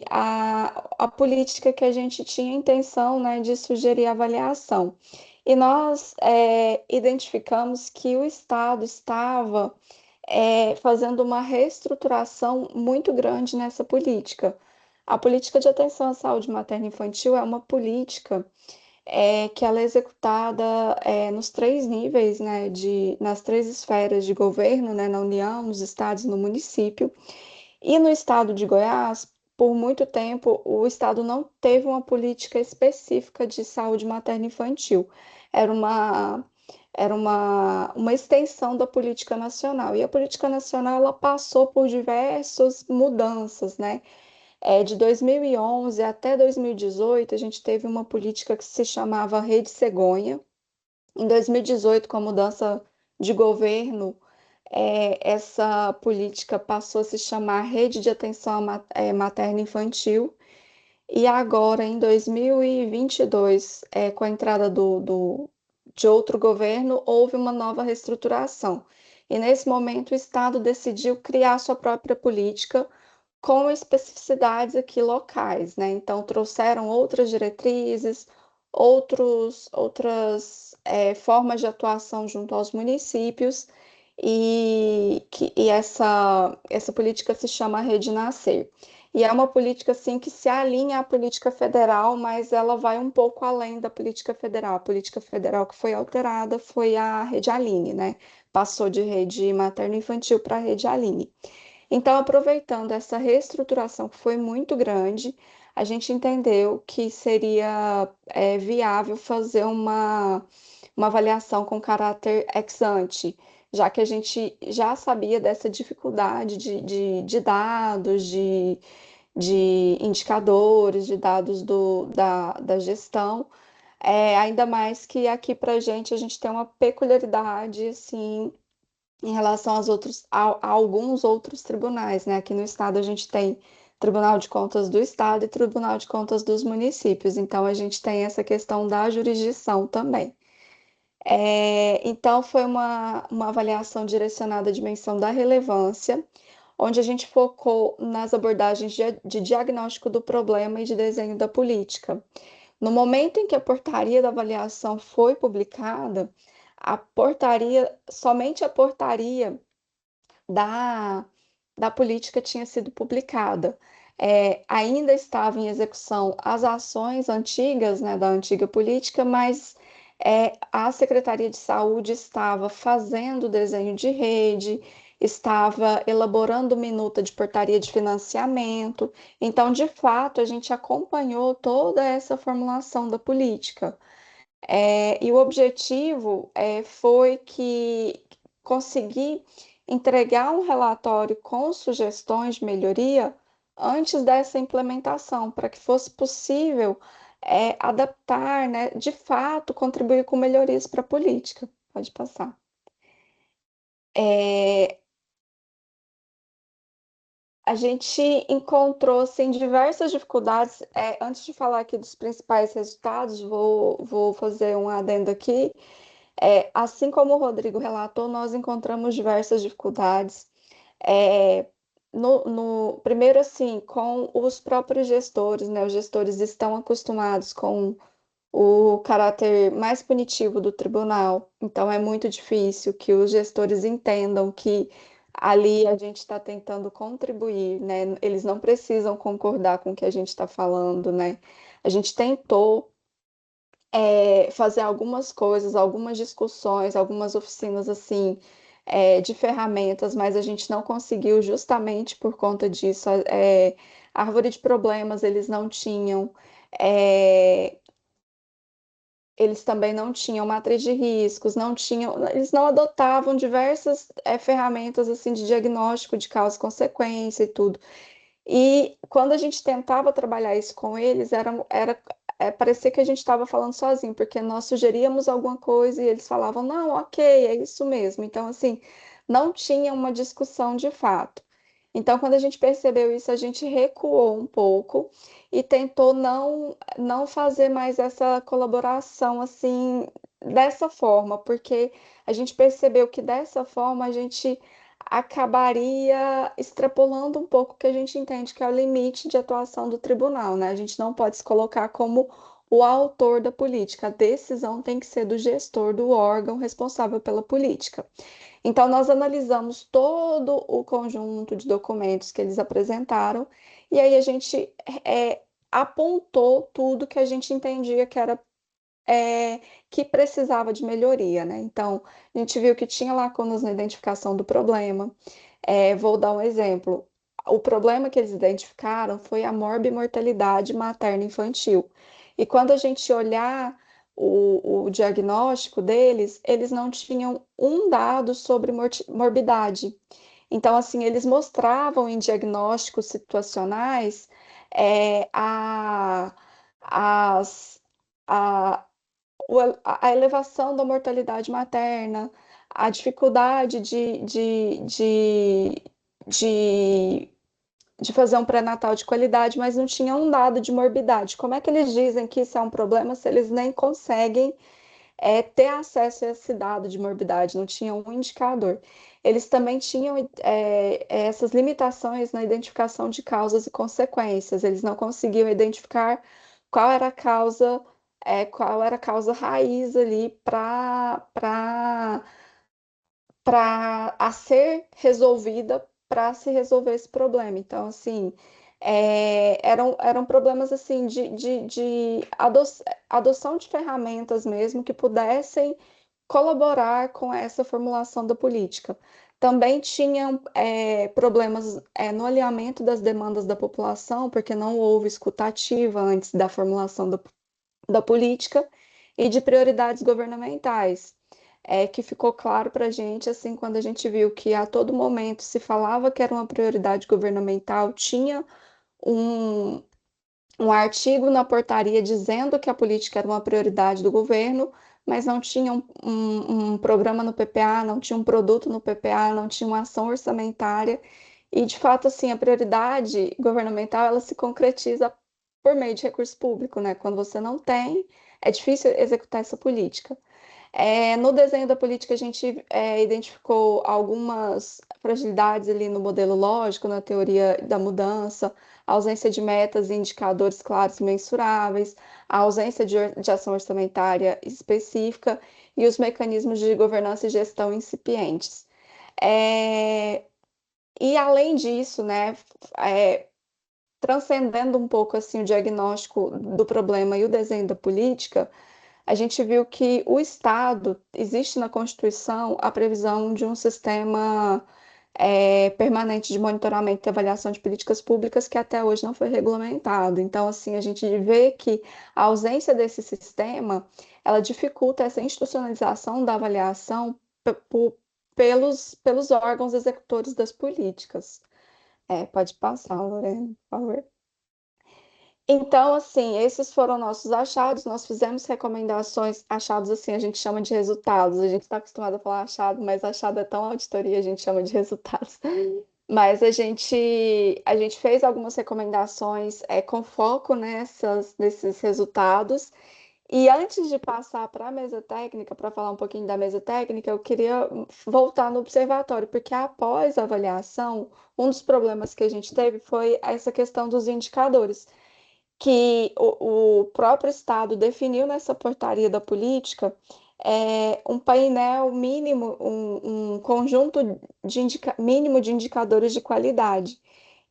a política que a gente tinha intenção, né, de sugerir avaliação. E nós identificamos que o Estado estava fazendo uma reestruturação muito grande nessa política. A política de atenção à saúde materna e infantil é uma política que ela é executada nos 3 níveis, né, nas 3 esferas de governo, né, na União, nos estados e no município. E no estado de Goiás, por muito tempo, o estado não teve uma política específica de saúde materna e infantil. Era uma extensão da política nacional. E a política nacional ela passou por diversas mudanças, né? De 2011 até 2018, a gente teve uma política que se chamava Rede Cegonha. Em 2018, com a mudança de governo, essa política passou a se chamar Rede de Atenção Materna e Infantil. E agora, em 2022, com a entrada de outro governo, houve uma nova reestruturação. E nesse momento, o Estado decidiu criar sua própria política com especificidades aqui locais, né? Então, trouxeram outras diretrizes, outras formas de atuação junto aos municípios, e essa política se chama Rede Nascer. E é uma política, assim, que se alinha à política federal, mas ela vai um pouco além da política federal. A política federal que foi alterada foi a Rede Aline, né? Passou de rede materno-infantil para a Rede Aline. Então, aproveitando essa reestruturação que foi muito grande, a gente entendeu que seria viável fazer uma avaliação com caráter ex ante, já que a gente já sabia dessa dificuldade de dados, de indicadores, de dados da gestão, ainda mais que aqui para a gente tem uma peculiaridade, assim, em relação a alguns outros tribunais, né? Aqui no estado a gente tem Tribunal de Contas do Estado e Tribunal de Contas dos municípios, então a gente tem essa questão da jurisdição também. Então foi uma avaliação direcionada à dimensão da relevância, onde a gente focou nas abordagens de diagnóstico do problema e de desenho da política. No momento em que a portaria da avaliação foi publicada, somente a portaria da política tinha sido publicada. Ainda estavam em execução as ações antigas, né, da antiga política, mas a Secretaria de Saúde estava fazendo o desenho de rede, estava elaborando minuta de portaria de financiamento. Então, de fato, a gente acompanhou toda essa formulação da política. E o objetivo foi que conseguir entregar um relatório com sugestões de melhoria antes dessa implementação, para que fosse possível adaptar, né, de fato, contribuir com melhorias para a política. Pode passar. A gente encontrou assim, diversas dificuldades. Antes de falar aqui dos principais resultados, vou fazer um adendo aqui. Assim como o Rodrigo relatou, nós encontramos diversas dificuldades. Primeiro, assim, com os próprios gestores, né? Os gestores estão acostumados com o caráter mais punitivo do tribunal, então é muito difícil que os gestores entendam que ali a gente está tentando contribuir, né? Eles não precisam concordar com o que a gente está falando, né? A gente tentou fazer algumas coisas, algumas discussões, algumas oficinas assim, de ferramentas, mas a gente não conseguiu justamente por conta disso. Árvore de problemas eles não tinham, eles também não tinham matriz de riscos, eles não adotavam diversas ferramentas assim de diagnóstico de causa e consequência e tudo. E quando a gente tentava trabalhar isso com eles, parecia que a gente estava falando sozinho, porque nós sugeríamos alguma coisa e eles falavam, não, ok, é isso mesmo. Então, assim, não tinha uma discussão de fato. Então, quando a gente percebeu isso, a gente recuou um pouco e tentou não fazer mais essa colaboração assim, dessa forma, porque a gente percebeu que dessa forma a gente acabaria extrapolando um pouco o que a gente entende que é o limite de atuação do tribunal, né? A gente não pode se colocar como o autor da política, a decisão tem que ser do gestor do órgão responsável pela política. Então, nós analisamos todo o conjunto de documentos que eles apresentaram e aí a gente apontou tudo que a gente entendia que era que precisava de melhoria, né? Então, a gente viu que tinha lacunas na identificação do problema. Vou dar um exemplo. O problema que eles identificaram foi a morbimortalidade materno-infantil. E quando a gente olhar o diagnóstico deles, eles não tinham um dado sobre morbidade. Então, assim, eles mostravam em diagnósticos situacionais as, a, a elevação da mortalidade materna, a dificuldade de, de fazer um pré-natal de qualidade, mas não tinha um dado de morbidade. Como é que eles dizem que isso é um problema se eles nem conseguem ter acesso a esse dado de morbidade? Não tinham um indicador. Eles também tinham essas limitações na identificação de causas e consequências. Eles não conseguiam identificar qual era a causa raiz ali para a ser resolvida para se resolver esse problema. Então, assim, eram problemas assim de adoção de ferramentas mesmo que pudessem colaborar com essa formulação da política. Também tinham problemas no alinhamento das demandas da população, porque não houve escutativa antes da formulação da política e de prioridades governamentais. Que ficou claro para a gente, assim, quando a gente viu que a todo momento se falava que era uma prioridade governamental, tinha um, um artigo na portaria dizendo que a política era uma prioridade do governo, mas não tinha um programa no PPA, não tinha um produto no PPA, não tinha uma ação orçamentária. E, de fato, assim, a prioridade governamental, ela se concretiza por meio de recurso público, né? Quando você não tem, é difícil executar essa política. No desenho da política, a gente identificou algumas fragilidades ali no modelo lógico, na teoria da mudança, a ausência de metas e indicadores claros e mensuráveis, a ausência de ação orçamentária específica e os mecanismos de governança e gestão incipientes. E além disso, né, transcendendo um pouco assim o diagnóstico do problema e o desenho da política, a gente viu que o Estado, existe na Constituição a previsão de um sistema permanente de monitoramento e avaliação de políticas públicas que até hoje não foi regulamentado. Então, assim, a gente vê que a ausência desse sistema, ela dificulta essa institucionalização da avaliação pelos órgãos executores das políticas. Pode passar, Lorena, por favor. Então, assim, esses foram nossos achados. Nós fizemos recomendações, achados assim, a gente chama de resultados. A gente está acostumado a falar achado, mas achado é tão auditoria, a gente chama de resultados. Mas a gente fez algumas recomendações com foco nesses resultados. E antes de passar para a mesa técnica, para falar um pouquinho da mesa técnica, eu queria voltar no observatório, porque após a avaliação, um dos problemas que a gente teve foi essa questão dos indicadores, que o próprio Estado definiu nessa portaria da política um painel mínimo, um conjunto mínimo de indicadores de qualidade.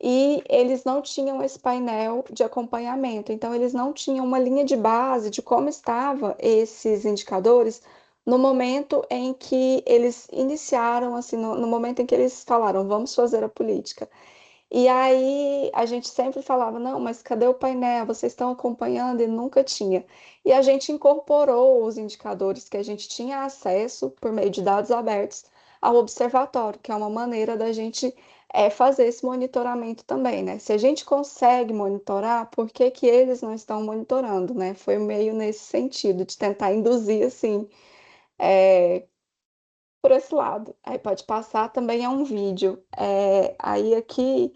E eles não tinham esse painel de acompanhamento, então eles não tinham uma linha de base de como estavam esses indicadores no momento em que eles iniciaram, assim, no momento em que eles falaram, vamos fazer a política. E aí a gente sempre falava, não, mas cadê o painel? Vocês estão acompanhando? E nunca tinha. E a gente incorporou os indicadores que a gente tinha acesso por meio de dados abertos ao observatório, que é uma maneira da gente fazer esse monitoramento também, né? Se a gente consegue monitorar, por que que eles não estão monitorando, né? Foi meio nesse sentido, de tentar induzir, assim, por esse lado. Aí pode passar, também é um vídeo. Aí aqui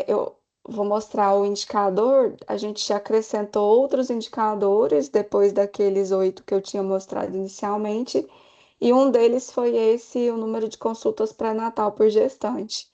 eu vou mostrar o indicador, a gente acrescentou outros indicadores depois daqueles 8 que eu tinha mostrado inicialmente, e um deles foi esse, o número de consultas pré-natal por gestante.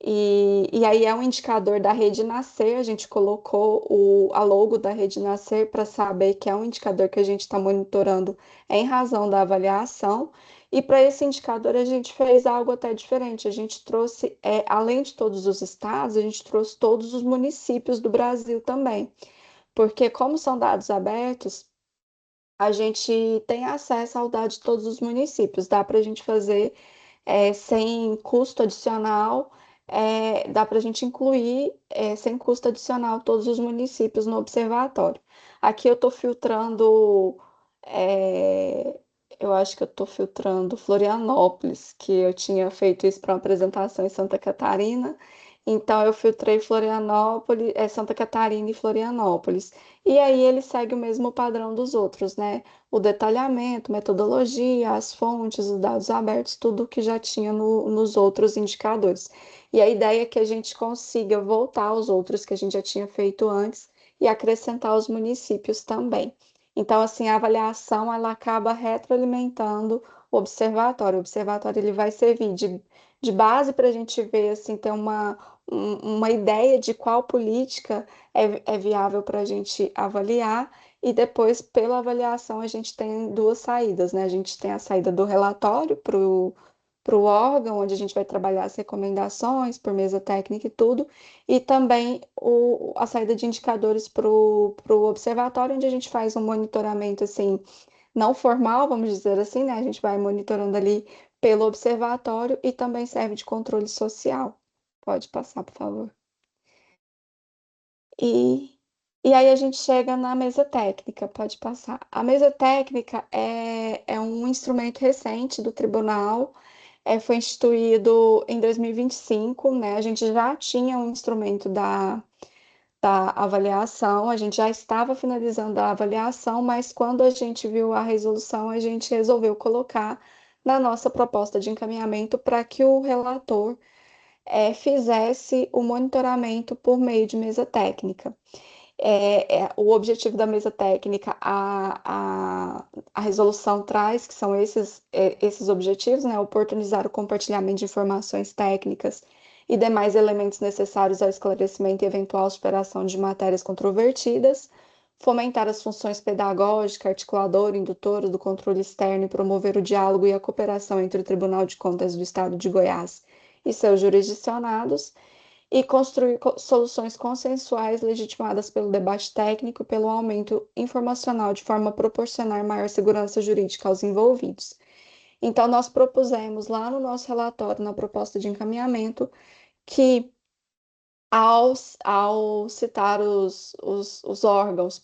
E aí é um indicador da Rede Nascer, a gente colocou a logo da Rede Nascer para saber que é um indicador que a gente está monitorando em razão da avaliação. E para esse indicador a gente fez algo até diferente. A gente trouxe, além de todos os estados, a gente trouxe todos os municípios do Brasil também. Porque como são dados abertos, a gente tem acesso ao dado de todos os municípios. Dá para a gente fazer sem custo adicional, dá para a gente incluir sem custo adicional todos os municípios no observatório. Aqui eu estou filtrando, eu acho que eu estou filtrando Florianópolis, que eu tinha feito isso para uma apresentação em Santa Catarina. Então, eu filtrei Florianópolis, Santa Catarina e Florianópolis. E aí ele segue o mesmo padrão dos outros, né? O detalhamento, metodologia, as fontes, os dados abertos, tudo que já tinha nos outros indicadores. E a ideia é que a gente consiga voltar aos outros que a gente já tinha feito antes e acrescentar os municípios também. Então, assim, a avaliação, ela acaba retroalimentando o observatório. O observatório, ele vai servir de base para a gente ver, assim, ter uma ideia de qual política é viável para a gente avaliar, e depois, pela avaliação, a gente tem duas saídas, né? A gente tem a saída do relatório para o órgão, onde a gente vai trabalhar as recomendações por mesa técnica e tudo, e também a saída de indicadores para o observatório, onde a gente faz um monitoramento, assim, não formal, vamos dizer assim, né? A gente vai monitorando ali pelo observatório e também serve de controle social. Pode passar, por favor. E aí a gente chega na mesa técnica, pode passar. A mesa técnica é um instrumento recente do tribunal, foi instituído em 2025, né? A gente já tinha um instrumento da avaliação, a gente já estava finalizando a avaliação, mas quando a gente viu a resolução, a gente resolveu colocar na nossa proposta de encaminhamento para que o relator fizesse o monitoramento por meio de mesa técnica. O objetivo da mesa técnica, a resolução traz, que são esses objetivos, né? Oportunizar o compartilhamento de informações técnicas e demais elementos necessários ao esclarecimento e eventual superação de matérias controvertidas, fomentar as funções pedagógica, articuladora, indutora do controle externo e promover o diálogo e a cooperação entre o Tribunal de Contas do Estado de Goiás e seus jurisdicionados, e construir soluções consensuais legitimadas pelo debate técnico e pelo aumento informacional de forma a proporcionar maior segurança jurídica aos envolvidos. Então, nós propusemos lá no nosso relatório, na proposta de encaminhamento, que ao citar os órgãos,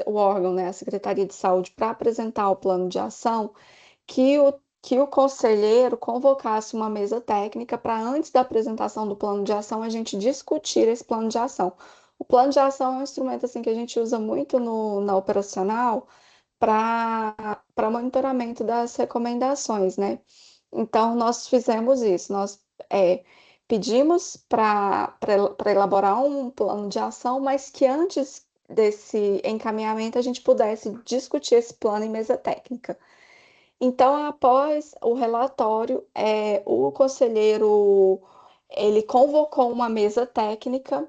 o órgão, né, a Secretaria de Saúde, para apresentar o plano de ação, que o conselheiro convocasse uma mesa técnica para, antes da apresentação do plano de ação, a gente discutir esse plano de ação. O plano de ação é um instrumento assim, que a gente usa muito na operacional para monitoramento das recomendações, né? Então, nós fizemos isso, nós pedimos para elaborar um plano de ação, mas que antes desse encaminhamento a gente pudesse discutir esse plano em mesa técnica. Então, após o relatório, o conselheiro ele convocou uma mesa técnica,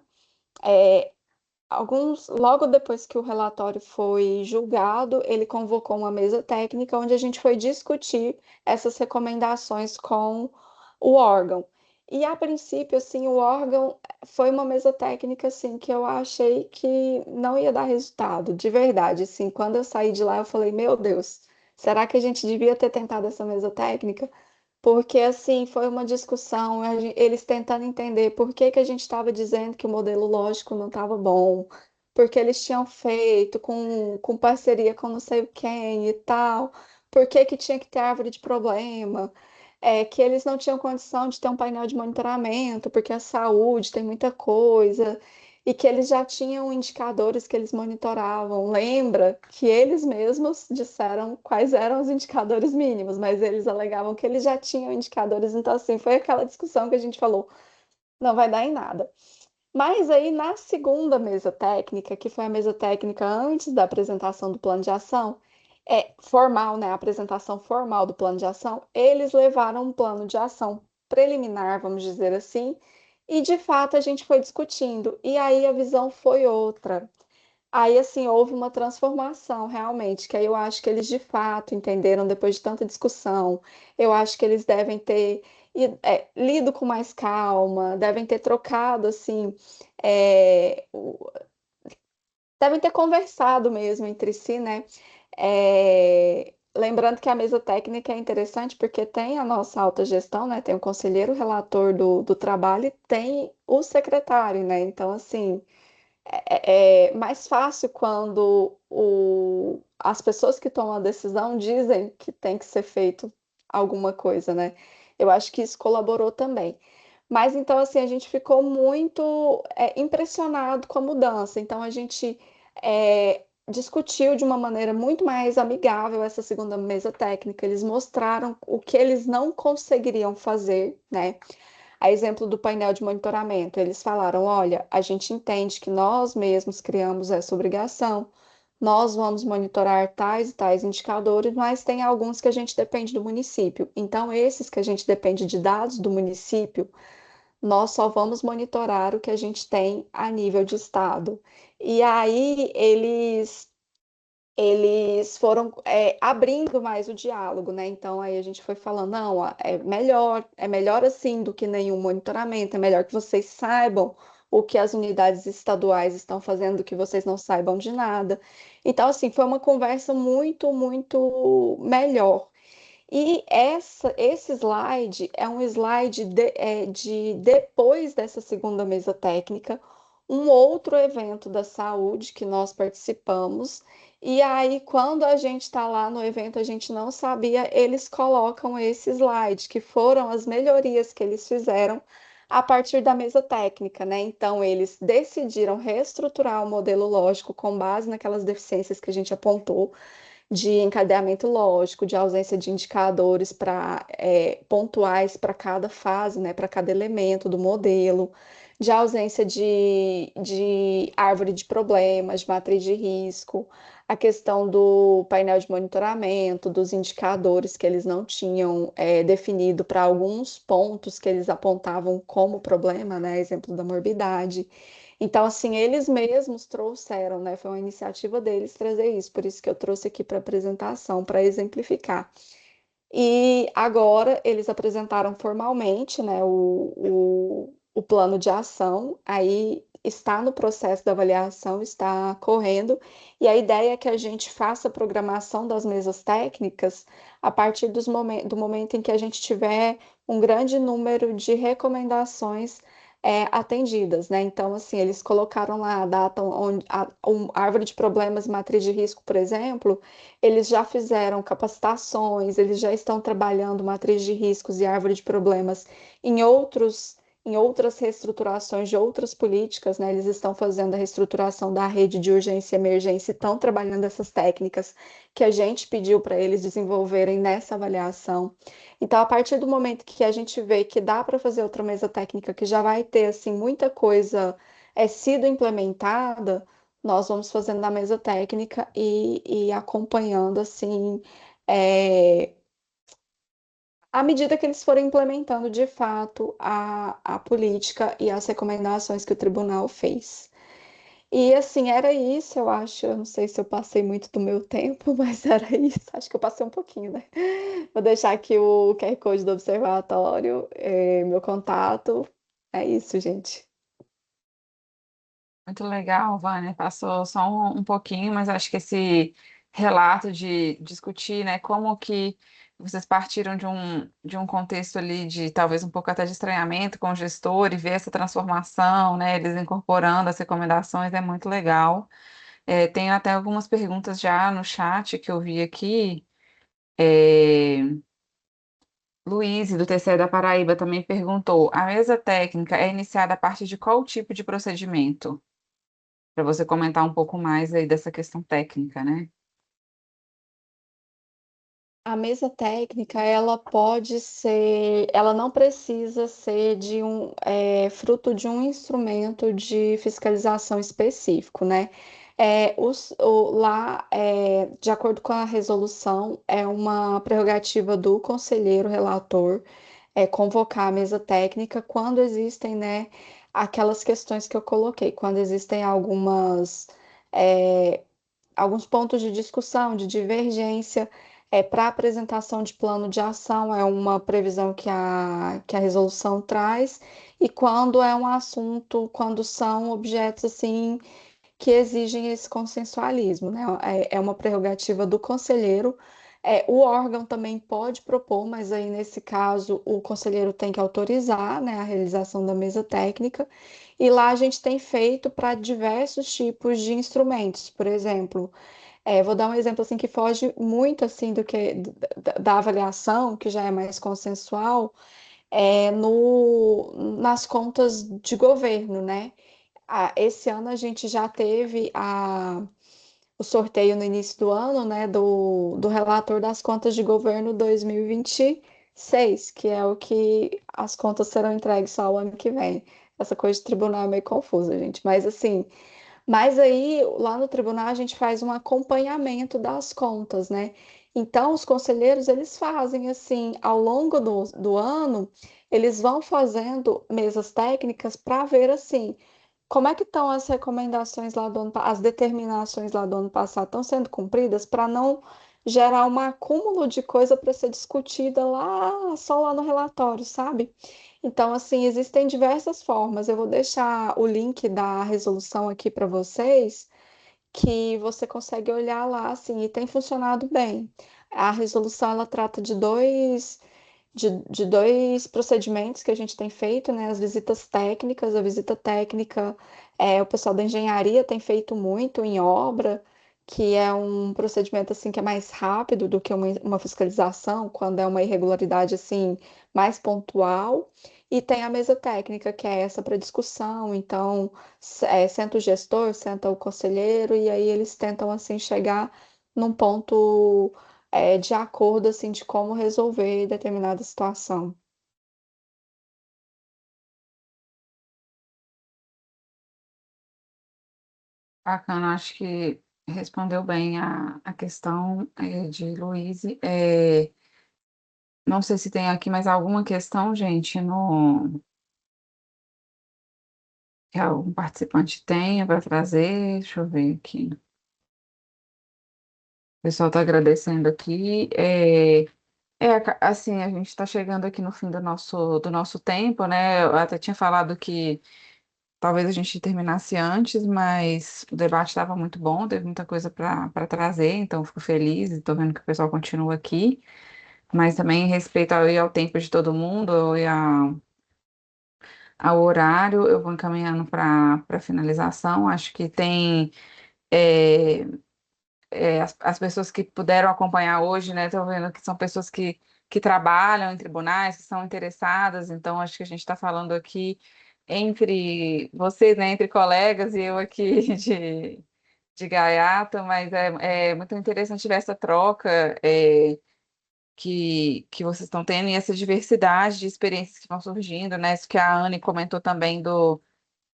logo depois que o relatório foi julgado, ele convocou uma mesa técnica onde a gente foi discutir essas recomendações com o órgão. E a princípio, assim, o órgão foi uma mesa técnica assim que eu achei que não ia dar resultado, de verdade. Assim, quando eu saí de lá, eu falei, meu Deus, será que a gente devia ter tentado essa mesa técnica? Porque, assim, foi uma discussão, eles tentando entender por que que a gente estava dizendo que o modelo lógico não estava bom, porque eles tinham feito com parceria com não sei quem e tal, por que que tinha que ter árvore de problema, que eles não tinham condição de ter um painel de monitoramento, porque a saúde tem muita coisa, e que eles já tinham indicadores que eles monitoravam. Lembra que eles mesmos disseram quais eram os indicadores mínimos, mas eles alegavam que eles já tinham indicadores. Então, assim, foi aquela discussão que a gente falou, não vai dar em nada. Mas aí, na segunda mesa técnica, que foi a mesa técnica antes da apresentação do plano de ação, formal, né, a apresentação formal do plano de ação, eles levaram um plano de ação preliminar, vamos dizer assim, e de fato a gente foi discutindo, e aí a visão foi outra. Aí, assim, houve uma transformação, realmente, que aí eu acho que eles de fato entenderam depois de tanta discussão. Eu acho que eles devem ter lido com mais calma, devem ter trocado, assim, devem ter conversado mesmo entre si, né? Lembrando que a mesa técnica é interessante porque tem a nossa alta gestão, né? Tem o conselheiro relator do trabalho e tem o secretário, né? Então, assim, é mais fácil quando as pessoas que tomam a decisão dizem que tem que ser feito alguma coisa, né? Eu acho que isso colaborou também. Mas então, assim, a gente ficou muito impressionado com a mudança. Então, a gente discutiu de uma maneira muito mais amigável essa segunda mesa técnica. Eles mostraram o que eles não conseguiriam fazer, né? A exemplo do painel de monitoramento, eles falaram: olha, a gente entende que nós mesmos criamos essa obrigação, nós vamos monitorar tais e tais indicadores, mas tem alguns que a gente depende do município. Então, esses que a gente depende de dados do município, nós só vamos monitorar o que a gente tem a nível de estado. E aí eles foram abrindo mais o diálogo, né? Então aí a gente foi falando, não, é melhor assim do que nenhum monitoramento, é melhor que vocês saibam o que as unidades estaduais estão fazendo, do que vocês não saibam de nada. Então, assim, foi uma conversa muito, muito melhor. E esse slide é um slide de depois dessa segunda mesa técnica, um outro evento da saúde que nós participamos. E aí, quando a gente está lá no evento, a gente não sabia, eles colocam esse slide, que foram as melhorias que eles fizeram a partir da mesa técnica, né? Então, eles decidiram reestruturar o modelo lógico com base naquelas deficiências que a gente apontou de encadeamento lógico, de ausência de indicadores pontuais para cada fase, né, para cada elemento do modelo, de ausência de árvore de problemas, de matriz de risco, a questão do painel de monitoramento, dos indicadores que eles não tinham definido para alguns pontos que eles apontavam como problema, né? Exemplo da morbidade. Então, assim, eles mesmos trouxeram, né? Foi uma iniciativa deles trazer isso, por isso que eu trouxe aqui para apresentação, para exemplificar. E agora eles apresentaram formalmente, né, o plano de ação, aí está no processo da avaliação, está correndo, e a ideia é que a gente faça a programação das mesas técnicas a partir do momento em que a gente tiver um grande número de recomendações atendidas, né? Então, assim, eles colocaram lá a data onde a árvore de problemas e matriz de risco, por exemplo, eles já fizeram capacitações, eles já estão trabalhando matriz de riscos e árvore de problemas em outras reestruturações de outras políticas, né? Eles estão fazendo a reestruturação da rede de urgência e emergência, e estão trabalhando essas técnicas que a gente pediu para eles desenvolverem nessa avaliação. Então, a partir do momento que a gente vê que dá para fazer outra mesa técnica, que já vai ter assim muita coisa sido implementada, nós vamos fazendo na mesa técnica e acompanhando assim à medida que eles forem implementando de fato a política e as recomendações que o tribunal fez. E assim, era isso, eu acho. Eu não sei se eu passei muito do meu tempo, mas era isso. Acho que eu passei um pouquinho, né? Vou deixar aqui o QR Code do observatório, meu contato. É isso, gente. Muito legal, Vânia. Passou só um pouquinho, mas acho que esse relato de discutir, né, como que vocês partiram de um contexto ali de talvez um pouco até de estranhamento com o gestor e ver essa transformação, né, eles incorporando as recomendações, é muito legal. Tenho até algumas perguntas já no chat que eu vi aqui. É, Luiz, do TCE da Paraíba, também perguntou: a mesa técnica é iniciada a partir de qual tipo de procedimento? Para você comentar um pouco mais aí dessa questão técnica, né? A mesa técnica, ela pode ser, ela não precisa ser fruto de um instrumento de fiscalização específico, né? Lá, de acordo com a resolução, é uma prerrogativa do conselheiro relator convocar a mesa técnica quando existem, né, aquelas questões que eu coloquei, quando existem é, alguns pontos de discussão, de divergência, para apresentação de plano de ação, é uma previsão que a resolução traz, e quando é um assunto, quando são objetos assim que exigem esse consensualismo, né? É uma prerrogativa do conselheiro. O órgão também pode propor, mas aí nesse caso o conselheiro tem que autorizar, né, a realização da mesa técnica. E lá a gente tem feito para diversos tipos de instrumentos, por exemplo. Vou dar um exemplo assim que foge muito assim do que da avaliação, que já é mais consensual, nas contas de governo, né? Esse ano a gente já teve o sorteio no início do ano, né, do relator das contas de governo 2026, que é o que as contas serão entregues só o ano que vem. Essa coisa de tribunal é meio confusa, gente, mas assim. Mas aí, lá no tribunal, a gente faz um acompanhamento das contas, né? Então, os conselheiros, eles fazem assim, ao longo do ano, eles vão fazendo mesas técnicas para ver assim, como é que estão as recomendações lá do as determinações lá do ano passado estão sendo cumpridas para não gerar um acúmulo de coisa para ser discutida lá, só lá no relatório, sabe? Então, assim, existem diversas formas. Eu vou deixar o link da resolução aqui para vocês, que você consegue olhar lá, assim, e tem funcionado bem. A resolução, ela trata de dois procedimentos que a gente tem feito, né? As visitas técnicas, a visita técnica, o pessoal da engenharia tem feito muito em obra, que é um procedimento assim que é mais rápido do que uma fiscalização, quando é uma irregularidade assim mais pontual. E tem a mesa técnica, que é essa para discussão. Então, senta o gestor, senta o conselheiro, e aí eles tentam assim chegar num ponto de acordo assim de como resolver determinada situação. Bacana, acho que respondeu bem a questão de Luiz. Não sei se tem aqui mais alguma questão, gente, que algum participante tenha para trazer. Deixa eu ver aqui. O pessoal está agradecendo aqui. Assim, a gente está chegando aqui no fim do nosso tempo, né? Eu até tinha falado que talvez a gente terminasse antes, mas o debate estava muito bom, teve muita coisa para trazer, então eu fico feliz e estou vendo que o pessoal continua aqui. Mas também em respeito ao tempo de todo mundo e ao horário, eu vou encaminhando para finalização. Acho que tem é, as pessoas que puderam acompanhar hoje, né? Estou vendo que são pessoas que trabalham em tribunais, que são interessadas, então acho que a gente está falando aqui entre vocês, né, entre colegas e eu aqui de gaiato, mas é muito interessante ver essa troca. Que vocês estão tendo e essa diversidade de experiências que vão surgindo, né? Isso que a Anne comentou também do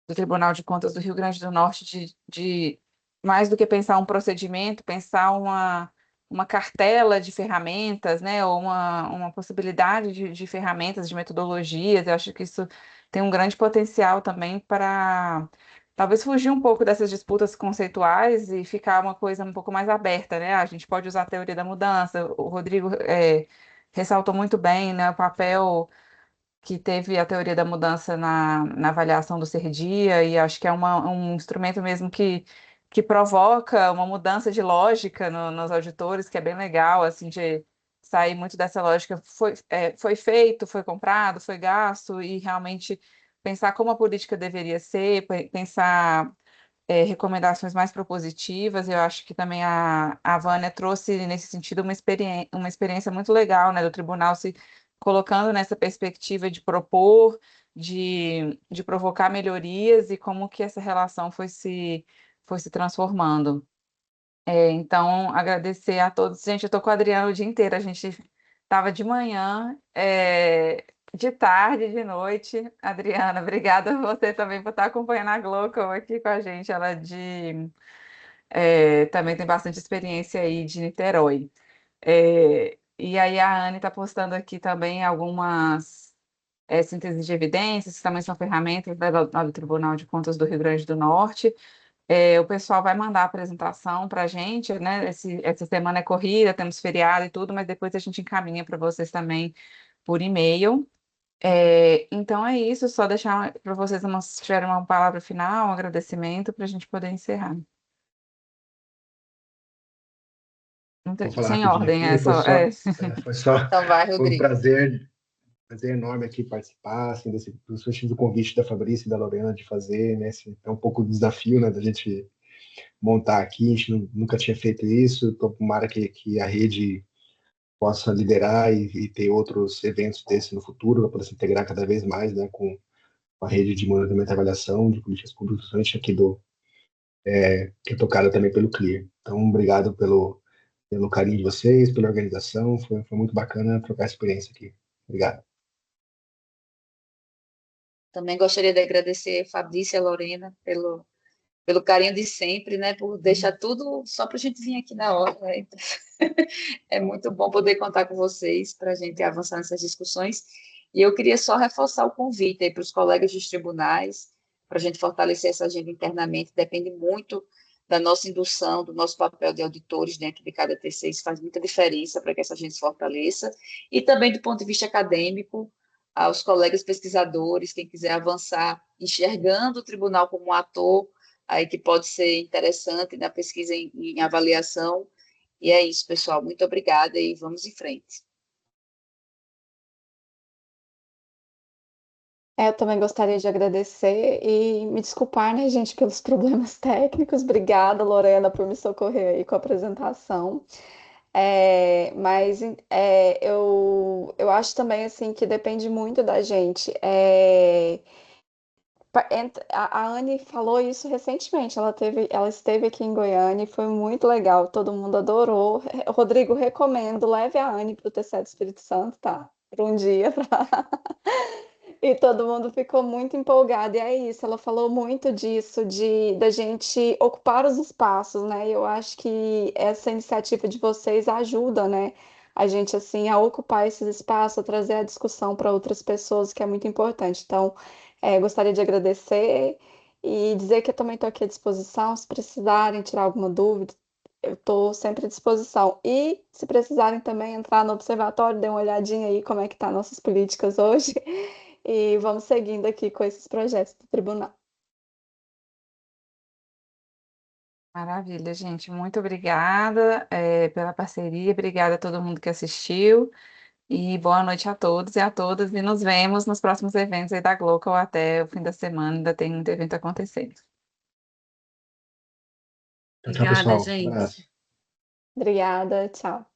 Tribunal de Contas do Rio Grande do Norte, de mais do que pensar um procedimento, pensar uma cartela de ferramentas, né? Ou uma possibilidade de ferramentas, de metodologias. Eu acho que isso tem um grande potencial também para talvez fugir um pouco dessas disputas conceituais e ficar uma coisa um pouco mais aberta, né? A gente pode usar a teoria da mudança. O Rodrigo ressaltou muito bem, né, o papel que teve a teoria da mudança na avaliação do ser-dia, e acho que é um instrumento mesmo que provoca uma mudança de lógica nos auditores, que é bem legal, assim, de sair muito dessa lógica, foi feito, foi comprado, foi gasto, e realmente pensar como a política deveria ser, pensar recomendações mais propositivas. Eu acho que também a Vânia trouxe, nesse sentido, uma experiência muito legal, né, do tribunal se colocando nessa perspectiva de propor, de provocar melhorias e como que essa relação foi se transformando. Então, agradecer a todos. Gente, eu estou com o Adriano o dia inteiro. A gente estava de manhã, de tarde, de noite. Adriana, obrigada a você também por estar acompanhando a Gloco aqui com a gente. Ela também tem bastante experiência aí de Niterói. E aí a Anne está postando aqui também algumas sínteses de evidências, que também são ferramentas lá do Tribunal de Contas do Rio Grande do Norte. O pessoal vai mandar a apresentação para a gente, né? Essa semana é corrida, temos feriado e tudo, mas depois a gente encaminha para vocês também por e-mail. Então é isso, só deixar para vocês se tiverem uma palavra final, um agradecimento para a gente poder encerrar. Vou falar Sem rapidinho ordem, aqui, Então vai, foi um Rodrigo. prazer enorme aqui participar, assim, do convite da Fabrícia e da Lorena de fazer, né, é um pouco do desafio, né, da gente montar aqui, a gente nunca tinha feito isso, tomara que a rede possa liderar e ter outros eventos desses no futuro, para poder se integrar cada vez mais, né, com a rede de monitoramento e avaliação de políticas públicas, principalmente aqui que é tocada também pelo CLEAR. Então, obrigado pelo carinho de vocês, pela organização, foi muito bacana trocar experiência aqui. Obrigado. Também gostaria de agradecer a Fabrícia e a Lorena pelo carinho de sempre, né? Por deixar tudo só para a gente vir aqui na hora. Né? É muito bom poder contar com vocês para a gente avançar nessas discussões. E eu queria só reforçar o convite aí para os colegas dos tribunais, para a gente fortalecer essa agenda internamente. Depende muito da nossa indução, do nosso papel de auditores dentro de cada TC. Isso faz muita diferença para que essa agenda se fortaleça. E também do ponto de vista acadêmico, aos colegas pesquisadores, quem quiser avançar, enxergando o tribunal como um ator aí que pode ser interessante na pesquisa em avaliação. E é isso, pessoal. Muito obrigada e vamos em frente. Eu também gostaria de agradecer e me desculpar, né, gente, pelos problemas técnicos. Obrigada, Lorena, por me socorrer aí com a apresentação. Mas eu acho também assim que depende muito da gente. A Anne falou isso recentemente. Ela esteve aqui em Goiânia e foi muito legal. Todo mundo adorou. Rodrigo, recomendo, leve a Anne para o TCE do Espírito Santo, tá? Por um dia. E todo mundo ficou muito empolgado. E é isso, ela falou muito disso, da gente ocupar os espaços, né? E eu acho que essa iniciativa de vocês ajuda, né? A gente, assim, a ocupar esses espaços, a trazer a discussão para outras pessoas, que é muito importante. Então, gostaria de agradecer e dizer que eu também estou aqui à disposição, se precisarem tirar alguma dúvida. Eu estou sempre à disposição. E se precisarem também entrar no observatório, dê uma olhadinha aí como é que tá nossas políticas hoje. E vamos seguindo aqui com esses projetos do tribunal. Maravilha, gente. Muito obrigada, pela parceria. Obrigada a todo mundo que assistiu. E boa noite a todos e a todas. E nos vemos nos próximos eventos aí da Glocal até o fim da semana. Ainda tem muito evento acontecendo. Tchau, tchau, Obrigada, pessoal. gente. Abraço. Obrigada, tchau.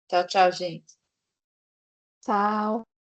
Tchau, tchau, gente. Tchau.